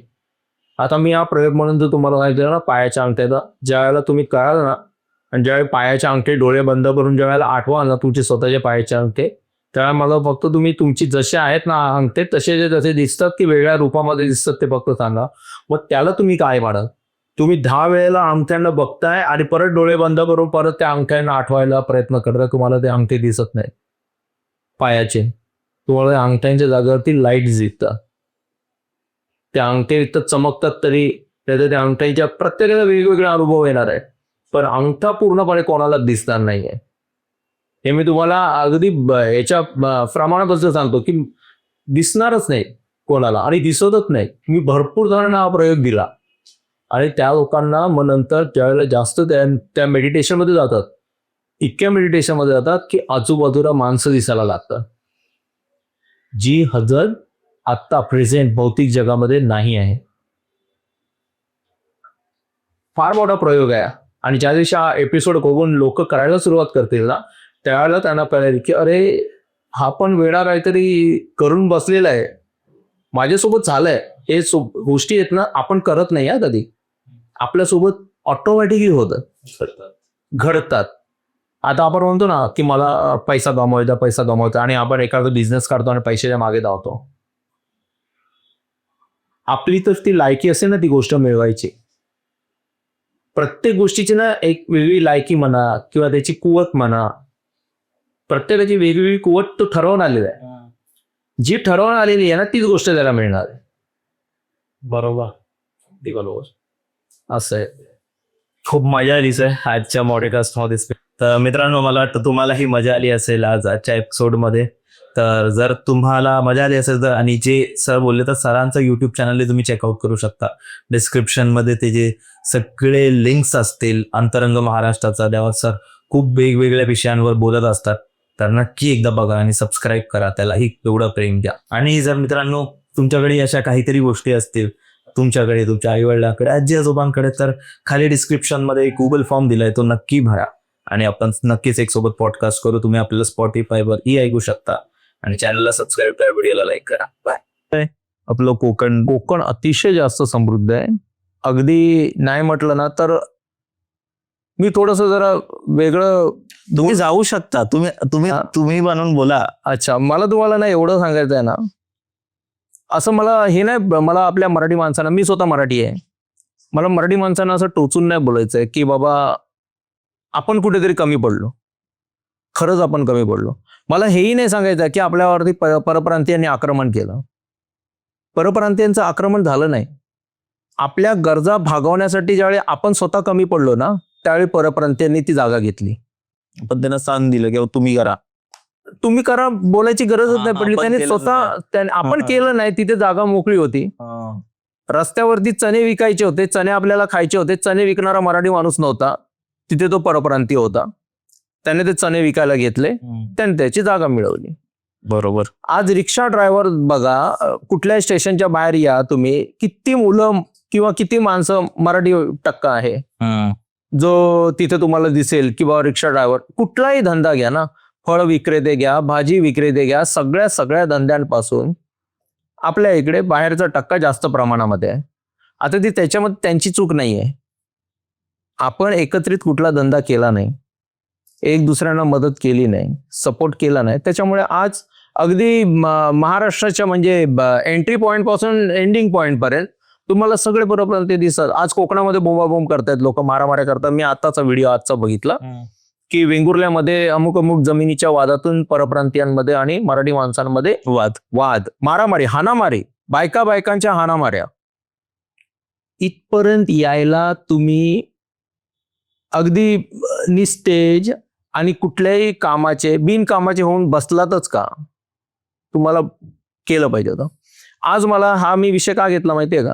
आता मी हा प्रयोग म्हणून जर तुम्हाला सांगितलं ना, पायाच्या अंगठ्याचा, ज्यावेळेला तुम्ही कळाल ना, आणि ज्यावेळी पायाचे अंगठे डोळे बंद करून ज्यावेळेला आठवा ना तुमचे स्वतःचे पायाचे अंगठे, त्यावेळेला मला फक्त तुम्ही तुमची जसे आहेत ना अंगठे तसे जे जसे दिसतात की वेगळ्या रूपामध्ये दिसतात ते फक्त सांगा. मग त्याला तुम्ही काय मानाल? तुम्ही 10 वेळेला अंगठ्यांना बघताय आणि परत डोळे बंद करून परत त्या अंगठ्यांना आठवायला प्रयत्न करताय, तुम्हाला ते अंगठे दिसत नाही पायाचे. तुम्हाला अंगठ्यांच्या जागेवरती लाईट दिसतात. त्या अंगठे इथं चमकतात तरी त्याच्या त्या अंगठ्यांच्या प्रत्येकाला वेगवेगळा अनुभव येणार आहे, पण अंगठा पूर्णपणे कोणाला दिसणार नाहीये. हे मी तुम्हाला अगदी याच्या प्रमाणाबद्दल सांगतो की दिसणारच नाही कोणाला आणि दिसतच नाही. मी भरपूर जणांना हा प्रयोग दिला आणि त्या लोकांना मग नंतर ज्यावेळेला जास्त त्या मेडिटेशनमध्ये जातात, इतक्या मेडिटेशनमध्ये जातात की आजूबाजूला माणसं दिसायला लागतात, जी हजर आत्ता प्रेझेंट भौतिक जगामध्ये नाही आहे. फार मोठा प्रयोग आहे आणि ज्या दिवशी हा एपिसोड बघून लोक करायला सुरुवात करतील ना त्यावेळेला त्यांना कळेल की अरे हा पण वेळा काहीतरी करून बसलेला आहे, माझ्यासोबत झालंय. हे गोष्टी आहेत ना आपण करत नाही हा कधी, आपल्यासोबत ऑटोमॅटिकली होतं, घडतात. आता आपण म्हणतो ना की मला पैसा कमवायचा आणि आपण एखादा बिझनेस काढतो आणि पैशाच्या मागे धावतो. आपली तर ती लायकी असेल ना ती गोष्ट मिळवायची. प्रत्येक गोष्टीची ना एक वेगळी लायकी म्हणा किंवा त्याची कुवत म्हणा, प्रत्येकाची वेगवेगळी कुवत तो ठरवून आलेला आहे. जी ठरवून आलेली आहे ना तीच गोष्ट त्याला मिळणार आहे. बरोबर असं आहे. खूप मजा आलीच आहे आजच्या मॉडकास्ट मध्ये. तर मित्रांनो, मला वाटतं तुम्हाला ही मजा आली असेल आज आजच्या एपिसोडमध्ये. तर जर तुम्हाला मजा आली असेल तर, आणि जे सर बोलले तर सरांचं युट्यूब चॅनल तुम्ही चेकआउट करू शकता. डिस्क्रिप्शनमध्ये ते जे सगळे लिंक्स असतील अंतरंग महाराष्ट्राचा, त्यावर सर खूप वेगवेगळ्या विषयांवर बोलत असतात. तर नक्की एकदा बघा आणि सबस्क्राईब करा, त्यालाही एवढं प्रेम द्या. आणि जर मित्रांनो तुमच्याकडे अशा काहीतरी गोष्टी असतील, तुमच्याकडे तुमच्या आईवडिलांकडे आजी आजोबांकडे, तर खाली डिस्क्रिप्शनमध्ये एक गुगल फॉर्म दिलाय, तो नक्की भरा आणि आपण नक्कीच एक सोबत पॉडकास्ट करू. तुम्ही आपल्याला स्पॉटीफायवरही ऐकू शकता आणि चॅनलला सबस्क्राईब करा, व्हिडिओला लाईक करा. बाय. आपलं कोकण अतिशय जास्त समृद्ध आहे. अगदी नाही म्हटलं ना तर मी थोडस जरा वेगळं. तुम्ही जाऊ शकता, तुम्ही बनवून बोला. अच्छा, मला तुम्हाला ना एवढं सांगायचं आहे ना, असं मला हे नाही, मला आपल्या मराठी माणसांना, मी स्वतः मराठी आहे, मला मराठी माणसांना असं टोचून नाही बोलायचंय की बाबा आपण कुठेतरी कमी पडलो. खरंच आपण कमी पडलो. मला हेही नाही सांगायचं की आपल्यावरती परप्रांतीयांनी आक्रमण केलं. परप्रांतीयांचं आक्रमण झालं नाही. आपल्या गरजा भागवण्यासाठी ज्यावेळी आपण स्वतः कमी पडलो ना त्यावेळी परप्रांतीयांनी ती जागा घेतली. पण त्यांना स्थान दिलं किंवा तुम्ही करा, बोलायची गरजच नाही पडली. आपण त्यांनी केलंच स्वतः आपण केलं नाही. तिथे जागा मोकळी होती. रस्त्यावरती चणे विकायचे होते, चणे आपल्याला खायचे होते, चणे विकणारा मराठी माणूस नव्हता तिथे, तो परप्रांतीय होता. त्याने ते चणे विकायला घेतले, त्याने त्याची जागा मिळवली. बरोबर. आज रिक्षा ड्रायव्हर बघा, कुठल्या स्टेशनच्या बाहेर या तुम्ही, किती मुलं किंवा किती माणसं मराठी टक्का आहे जो तिथे तुम्हाला दिसेल. किंवा रिक्षा ड्रायव्हर, कुठलाही धंदा घ्या ना, फळ विक्रेते घ्या, भाजी विक्रेते घ्या, सगळ्या धंद्यांपासून आपल्या इकडे बाहेरचा टक्का जास्त प्रमाणामध्ये आहे. आता ती त्याच्यामध्ये त्यांची चूक नाहीये. आपण एकत्रित कुठला धंदा केला नाही, एक दुसऱ्यांना मदत केली नाही, सपोर्ट केला नाही, त्याच्यामुळे आज अगदी महाराष्ट्राच्या म्हणजे एंट्री पॉइंट पासून एंडिंग पॉइंट पर्यंत तुम्हाला सगळे परप्रांतीय दिसतात. आज कोकणामध्ये बोंबाबोंब करतायत लोक, मारामाऱ्या करतात. मी आजचा व्हिडिओ बघितला की वेंगुर्ल्यामध्ये अमुक जमिनीच्या वादातून परप्रांतीयांमध्ये आणि मराठी माणसांमध्ये वाद, मारामारी, हाणामारी, बायकांच्या हाणामाऱ्या. इथपर्यंत यायला तुम्ही अगदी निस्तेज आणि कुठल्याही कामाचे बिनकामाचे होऊन बसलातच का? तुम्हाला केलं पाहिजे होतं. आज मला मी विषय का घेतला माहितीये का?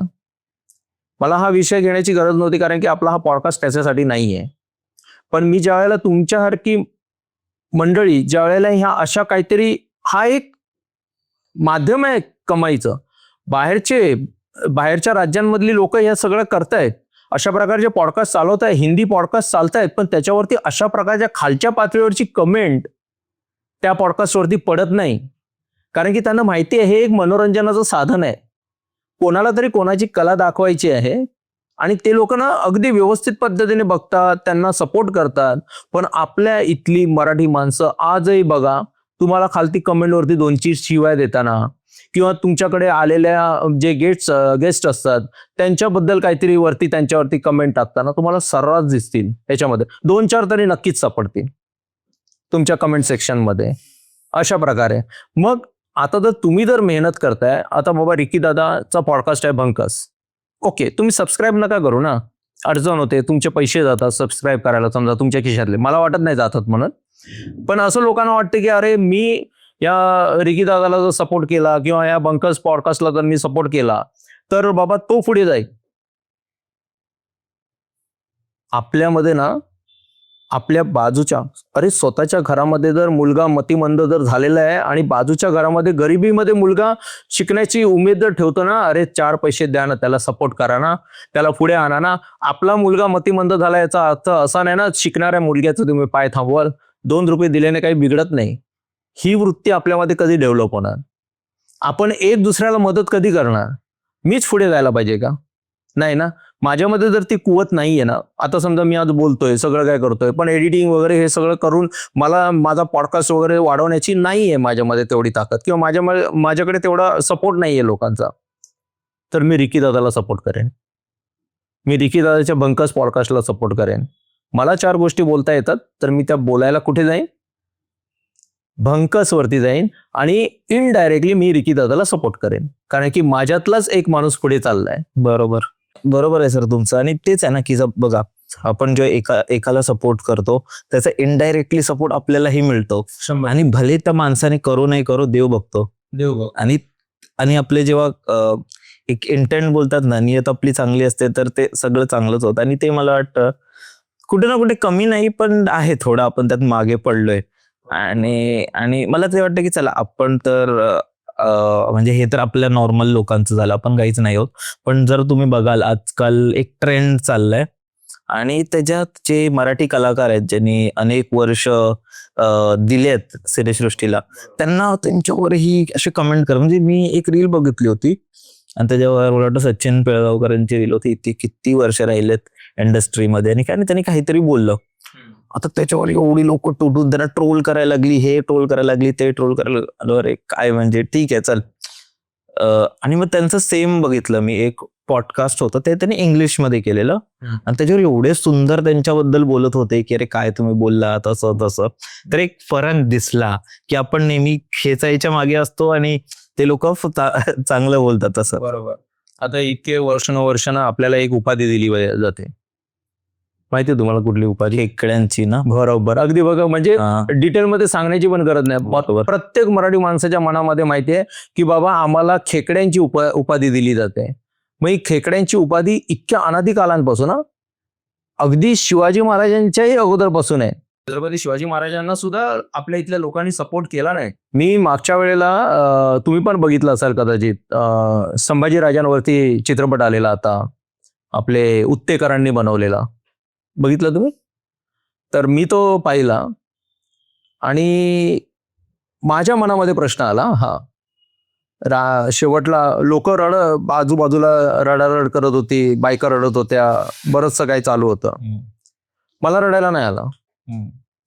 मला हा विषय घेण्याची गरज नव्हती, कारण की आपला हा पॉडकास्ट त्याच्यासाठी नाहीये. पण मी ज्या वेळेला तुमच्यासारखी मंडळी, ज्या वेळेला ह्या अशा काहीतरी, हा एक माध्यम आहे कमाईचं, बाहेरच्या राज्यांमधली लोक हे सगळं करतायत, अशा प्रकारचे पॉडकास्ट चालवत आहे, हिंदी पॉडकास्ट चालतायत, पण त्याच्यावरती अशा प्रकारच्या खालच्या पातळीवरची कमेंट त्या पॉडकास्टवरती पडत नाही, कारण की त्यांना माहिती आहे हे एक मनोरंजनाचं साधन आहे. कोणाला तरी कोणाची कला दाखवायची आहे आणि ते लोक ना अगदी व्यवस्थित पद्धतीने बघतात, त्यांना सपोर्ट करतात. पण आपल्या इथली मराठी माणसं आजही बघा, तुम्हाला खालती कमेंटवरती 2 शिव्या देताना किंवा तुमच्याकडे आलेल्या जे गेस्ट असतात त्यांच्याबद्दल काहीतरी वरती त्यांच्यावरती कमेंट टाकताना तुम्हाला सर्रास दिसतील. याच्यामध्ये 2-4 तरी नक्कीच सापडतील तुमच्या कमेंट सेक्शन मध्ये. अशा प्रकारे मग आता तुम्ही जर मेहनत करताय, आता बाबा रिकी दादाचा पॉडकास्ट आहे भंकस, ओके, तुम्ही सबस्क्राईब नका करू ना, अडचण होते, तुमचे पैसे जातात सबस्क्राईब करायला, समजा तुमच्या खिशातले, मला वाटत नाही जातात म्हणून. पण असं लोकांना वाटतं की अरे मी या रिकी दादाला जर सपोर्ट केला किंवा या बंकस पॉडकास्टला जर मी सपोर्ट केला तर बाबा तो पुढे जाईल. आपल्यामध्ये ना, आपल्या बाजूच्या, अरे स्वतःच्या घरामध्ये जर मुलगा मतिमंद जर झालेला आहे आणि बाजूच्या घरामध्ये गरिबीमध्ये मुलगा शिकण्याची उमेद जर ठेवतो ना, अरे 4 पैसे द्या ना, त्याला सपोर्ट करा ना, त्याला पुढे आणा ना. आपला मुलगा मतिमंद झाला याचा अर्थ असा नाही ना शिकणाऱ्या मुलग्याचं तुम्ही पाय थांबवाल, 2 रुपये दिल्याने काही बिघडत नाही. ही वृत्ती आपल्यामध्ये कधी डेव्हलप होणार? आपण एक दुसऱ्याला मदत कधी करणार? मीच पुढे जायला पाहिजे का? नाही ना. माझ्यामध्ये जर ती कुवत नाहीये ना, आता समजा मी आज बोलतोय, सगळं काय करतोय, पण एडिटिंग वगैरे हे सगळं करून मला माझा पॉडकास्ट वगैरे वाढवण्याची नाहीये माझ्यामध्ये तेवढी ताकद, किंवा माझ्याकडे तेवढा सपोर्ट नाहीये लोकांचा, तर मी रिकी दादाला सपोर्ट करेन. मी रिकी दादाच्या बंकस पॉडकास्टला सपोर्ट करेन. मला 4 गोष्टी बोलता येतात, तर मी त्या बोलायला कुठे जाईन? भंकस वरती जाईन आणि इनडायरेक्टली मी रिकी दादाला सपोर्ट करेन, कारण की माझ्यातलाच एक माणूस पुढे चाललाय. बरोबर आहे सर तुमचं. आणि तेच आहे ना की बघा, आपण जो एकाला सपोर्ट करतो त्याचा इनडायरेक्टली सपोर्ट आपल्यालाही मिळतो. आणि भले त्या माणसाने करो नाही करो, देव बघतो. आणि आपले जेव्हा एक इंटेंट बोलतात ना, नियत आपली चांगली असते, तर ते सगळं चांगलंच होतं. आणि ते मला वाटतं कुठे ना कुठे कमी नाही, पण आहे थोडं आपण त्यात मागे पडलोय. आणि मला ते वाटतं की चला आपण तर म्हणजे हे तर आपल्या नॉर्मल लोकांचं झालं, आपण काहीच नाही आहोत. पण जर तुम्ही बघाल, आजकाल एक ट्रेंड चाललाय आणि त्याच्यात जे मराठी कलाकार आहेत ज्यांनी अनेक वर्ष दिलेत सिनेसृष्टीला, त्यांना त्यांच्यावरही असे कमेंट कर. म्हणजे मी एक रील बघितली होती आणि त्याच्यावर मला वाटतं सचिन पिळगावकरांची रील होती, ती किती वर्ष राहिलेत इंडस्ट्रीमध्ये आणि त्यांनी काहीतरी बोललं. आता त्याच्यावर एवढी लोक तुटून त्यांना ट्रोल करायला लागली, हे ट्रोल करायला लागली, ते ट्रोल करायला लागलं. अरे काय, म्हणजे ठीक आहे चल. आणि मग त्यांचं सेम बघितलं मी, एक पॉडकास्ट होतं ते त्यांनी इंग्लिशमध्ये केलेलं आणि त्याच्यावर एवढे सुंदर त्यांच्याबद्दल बोलत होते की अरे काय तुम्ही बोलला, तसं तसं. तर एक फरक दिसला की आपण नेहमी खेचायच्या मागे असतो आणि ते लोक चांगलं बोलतात तसं. बरोबर. आता इतके वर्षानुवर्षांना आपल्याला एक उपाधी दिली जाते, माहितीये तुम्हाला कुठली उपाधी? खेकड्यांची ना. बरोबर, अगदी बघा, म्हणजे हा. डिटेलमध्ये सांगण्याची पण गरज नाही. बरोबर. प्रत्येक मराठी माणसाच्या मनामध्ये माहितीये की बाबा आम्हाला खेकड्यांची उपाधी दिली जाते. मग ही खेकड्यांची उपाधी इतक्या अनादी कालांपासून, अगदी शिवाजी महाराजांच्याही अगोदरपासून आहे. छत्रपती शिवाजी महाराजांना सुद्धा आपल्या इथल्या लोकांनी सपोर्ट केला नाही. मी मागच्या वेळेला तुम्ही पण बघितलं असाल कदाचित, संभाजी राजांवरती चित्रपट आलेला आता, आपले उत्तेकरांनी बनवलेला, बघितलं तुम्ही? तर मी तो पाहिला आणि माझ्या मनामध्ये प्रश्न आला. शेवटला लोक आजूबाजूला रडारड करत होती, बायका रडत होत्या, बरंचसं काही चालू होतं. मला रडायला नाही आला.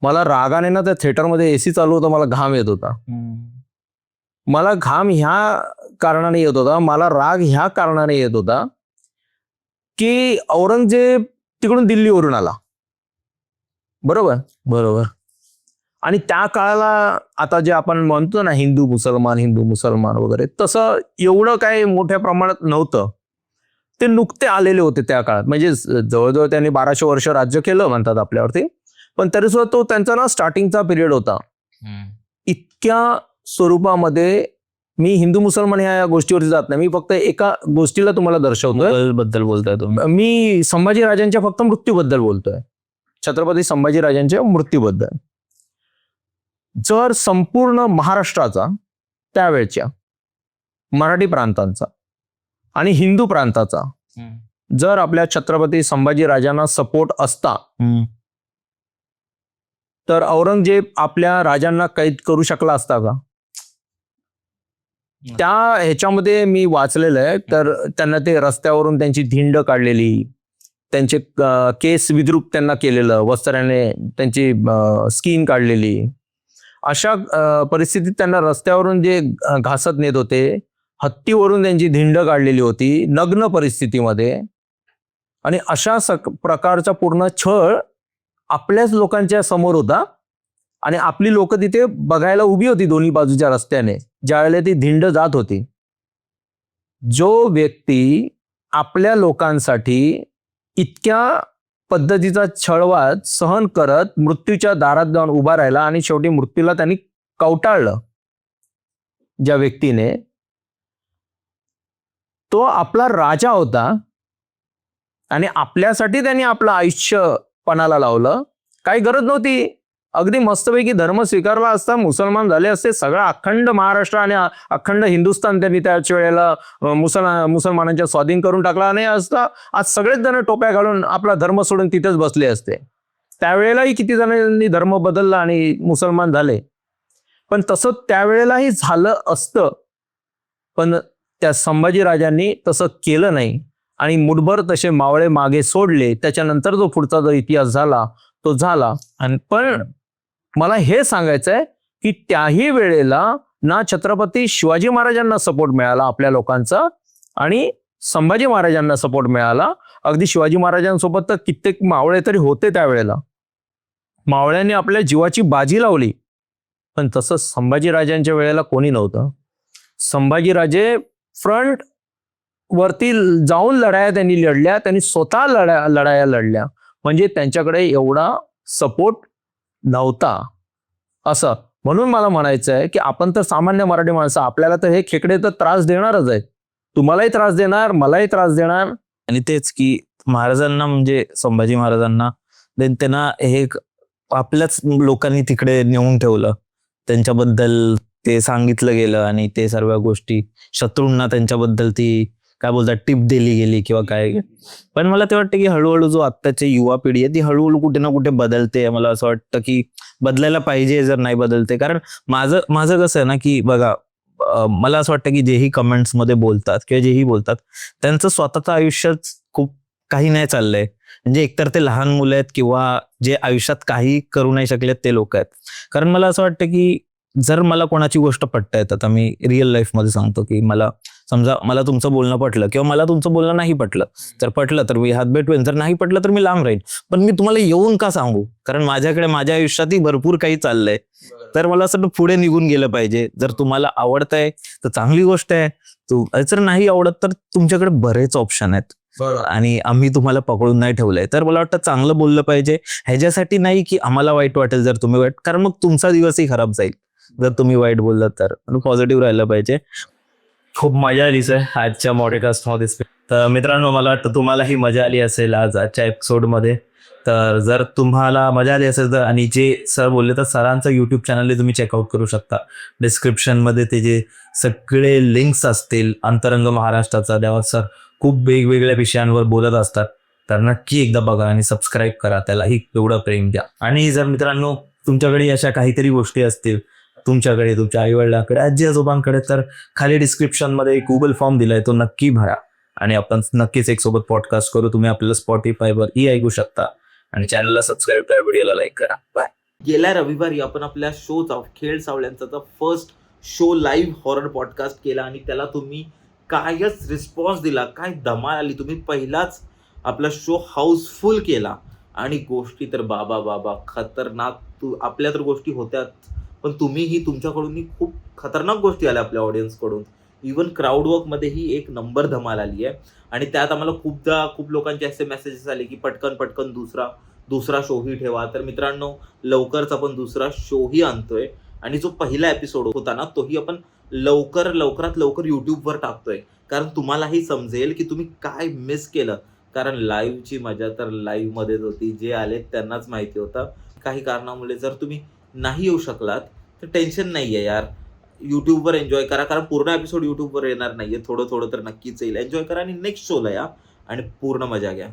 मला रागाने ना त्या थिएटरमध्ये एसी चालू होता, मला घाम येत होता. मला घाम ह्या कारणाने येत होता, मला राग ह्या कारणाने येत होता की औरंगजेब तिकडून दिल्लीवरून आला, बरोबर. आणि त्या काळाला आता जे आपण म्हणतो ना हिंदू मुसलमान वगैरे, तसं एवढं काही मोठ्या प्रमाणात नव्हतं. ते नुकते आलेले होते त्या काळात, म्हणजे जवळजवळ त्यांनी 1200 वर्ष राज्य केलं म्हणतात आपल्यावरती, पण तरी सुद्धा तो त्यांचा ना स्टार्टिंगचा पिरियड होता. इतक्या स्वरूपामध्ये मी हिंदू मुसलमान ह्या गोष्टीवरती जात नाही, मी फक्त एका गोष्टीला तुम्हाला दर्शवतोय. बद्दल बोलताय तुम्ही? मी संभाजीराजांच्या फक्त मृत्यूबद्दल बोलतोय, छत्रपती संभाजीराजांच्या मृत्यूबद्दल. जर संपूर्ण महाराष्ट्राचा, त्यावेळच्या मराठी प्रांतांचा आणि हिंदू प्रांताचा जर आपल्या छत्रपती संभाजीराजांना सपोर्ट असता, तर औरंगजेब आपल्या राजांना कैद करू शकला असता का? त्या ह्याच्यामध्ये मी वाचलेलं आहे. तर त्यांना ते रस्त्यावरून त्यांची धिंड काढलेली, त्यांचे केस विद्रूप त्यांना केलेलं, वस्त्राने त्यांची स्किन काढलेली, अशा परिस्थितीत त्यांना रस्त्यावरून जे घासत नेत होते, हत्तीवरून त्यांची धिंड काढलेली होती नग्न परिस्थितीमध्ये, आणि अशा प्रकारचा पूर्ण छळ आपल्याच लोकांच्या समोर होता. आणि आपली लोक तिथे बघायला उभी होती दोन्ही बाजूच्या रस्त्याने, ज्यावेळेला ती धिंड जात होती. जो व्यक्ती आपल्या लोकांसाठी इतक्या पद्धतीचा छळवाद सहन करत मृत्यूच्या दारात जाऊन उभा राहिला आणि शेवटी मृत्यूला त्यांनी कवटाळलं, ज्या व्यक्तीने, तो आपला राजा होता आणि आपल्यासाठी त्यांनी आपलं आयुष्य पणाला लावलं. काही गरज नव्हती, अगदी मस्तपैकी धर्म स्वीकारला असता, मुसलमान झाले असते, सगळा अखंड महाराष्ट्र आणि अखंड हिंदुस्थान त्यांनी त्याच वेळेला मुसलमानांच्या स्वाधीन करून टाकला नाही असता, आज सगळेच जण टोप्या घालून आपला धर्म सोडून तिथेच बसले असते. त्यावेळेलाही किती जणांनी धर्म बदलला आणि मुसलमान झाले, पण तसं त्यावेळेलाही झालं असतं, पण त्या संभाजीराजांनी तसं केलं नाही आणि मुठभर तसे मावळे मागे सोडले. त्याच्यानंतर जो पुढचा जो इतिहास झाला तो झाला. आणि पण मला हे सांगायचं आहे की त्याही वेळेला ना छत्रपती शिवाजी महाराजांना सपोर्ट मिळाला आपल्या लोकांचा आणि संभाजी महाराजांना सपोर्ट मिळाला. अगदी शिवाजी महाराजांसोबत तर कित्येक मावळे तरी होते त्यावेळेला, मावळ्यांनी आपल्या जीवाची बाजी लावली. पण तसं संभाजीराजांच्या वेळेला कोणी नव्हतं. संभाजीराजे फ्रंट वरती जाऊन लढाया त्यांनी लढल्या, त्यांनी स्वतः लढाया लढल्या, म्हणजे त्यांच्याकडे एवढा सपोर्ट नव्हता असं. म्हणून मला म्हणायचं आहे की आपण तर सामान्य मराठी माणसं, आपल्याला तर हे खेकडे तर त्रास देणारच आहेत, तुम्हालाही त्रास देणार, मलाही त्रास देणार. आणि तेच की महाराजांना म्हणजे संभाजी महाराजांना त्यांना हे आपल्याच लोकांनी तिकडे नेऊन ठेवलं, त्यांच्याबद्दल ते सांगितलं गेलं आणि ते सर्व गोष्टी शत्रूंना त्यांच्याबद्दल ती काय बोलतात टिप दिली गेली किंवा काय. पण मला ते वाटतं की हळूहळू जो आत्ताची युवा पिढी आहे ती हळूहळू कुठे ना कुठे बदलते. मला असं वाटतं की बदलायला पाहिजे जर नाही बदलते. कारण माझं कसं आहे ना की बघा, मला असं वाटतं की जेही कमेंट्स मध्ये बोलतात किंवा जेही बोलतात त्यांचं स्वतःचं आयुष्यात खूप काही नाही चाललंय. म्हणजे एकतर ते लहान मुलं आहेत किंवा जे आयुष्यात काही करू नाही शकलेत ते लोक आहेत. कारण मला असं वाटतं की जर मला कोणाची गोष्ट पटता येतात, आता मी रिअल लाईफ मध्ये सांगतो की मला समजा मला तुमचं बोलणं पटलं किंवा मला तुमचं बोलणं नाही पटलं, तर पटलं तर मी हात भेटवेन, जर नाही पटलं तर मी लांब राहीन. पण मी तुम्हाला येऊन का सांगू, कारण माझ्याकडे माझ्या आयुष्यातही भरपूर काही चाललंय. तर मला असं पुढे निघून गेलं पाहिजे. जर तुम्हाला आवडतंय तर चांगली गोष्ट आहे, जर नाही आवडत तर तुमच्याकडे बरेच ऑप्शन आहेत आणि आम्ही तुम्हाला पकडून नाही ठेवलंय. तर मला वाटतं चांगलं बोललं पाहिजे, ह्याच्यासाठी नाही की आम्हाला वाईट वाटेल जर तुम्ही वाईट, कारण मग तुमचा दिवसही खराब जाईल जर तुम्ही वाईट बोललात. तर पॉझिटिव्ह राहिलं पाहिजे. खूप मजा आलीच आहे आजच्या मॉडकास्ट मध्ये. तर मित्रांनो, मला वाटतं तुम्हालाही मजा आली असेल आज आजच्या एपिसोडमध्ये. तर जर तुम्हाला मजा आली असेल तर, आणि जे सर बोलले तर सरांचं यूट्यूब चॅनल तुम्ही चेकआउट करू शकता. डिस्क्रिप्शनमध्ये ते जे सगळे लिंक्स असतील अंतरंग महाराष्ट्राचा, त्यावर सर खूप वेगवेगळ्या विषयांवर बोलत असतात. तर नक्की एकदा बघा आणि सबस्क्राईब करा, त्यालाही एवढं प्रेम द्या. आणि जर मित्रांनो तुमच्याकडे अशा काहीतरी गोष्टी असतील, तुमच्याकडे तुमच्या आईवडिलांकडे, आजी आजोबांकडे, तर खाली डिस्क्रिप्शनमध्ये एक गुगल फॉर्म दिलाय, तो नक्की भरा आणि आपण नक्कीच एक सोबत पॉडकास्ट करू. तुम्ही आपल्याला स्पॉटिफायवरही ऐकू शकता आणि चॅनलला सबस्क्राईब करा, व्हिडिओला लाईक करा. बाय. गेल्या रविवारी आपण आपल्या शोचा खेळ सावळ्यांचा first show live horror podcast केला आणि त्याला तुम्ही कायच रिस्पॉन्स दिला, काय धमाल आली. तुम्ही पहिलाच आपला शो हाऊसफुल केला आणि गोष्टी तर बाबा खतरनाक. आपल्या तर गोष्टी होत्याच, पण तुम्हीही तुमच्याकडून खूप खतरनाक गोष्टी आल्या आपल्या ऑडियन्सकडून. इव्हन क्राऊडवर्कमध्येही एक नंबर धमाल आली आहे आणि त्यात आम्हाला खूप लोकांचे असे मेसेजेस आले की पटकन दुसरा शोही ठेवा. तर मित्रांनो, लवकरच आपण दुसरा शोही आणतोय आणि जो पहिला एपिसोड होता ना तोही आपण लवकरात लवकर यूट्यूबवर टाकतोय, कारण तुम्हालाही समजेल की तुम्ही काय मिस केलं. कारण लाईव्हची मजा तर लाईव्हमध्येच होती, जे आले त्यांनाच माहिती होतं. काही कारणामुळे जर तुम्ही नाही येऊ शकलात तर टेन्शन नाही आहे यार, यूट्यूबवर एन्जॉय करा, कारण पूर्ण एपिसोड यूट्यूबवर येणार नाहीये, थोडं तर नक्कीच येईल. एन्जॉय करा आणि नेक्स्ट शोला या आणि पूर्ण मजा घ्या.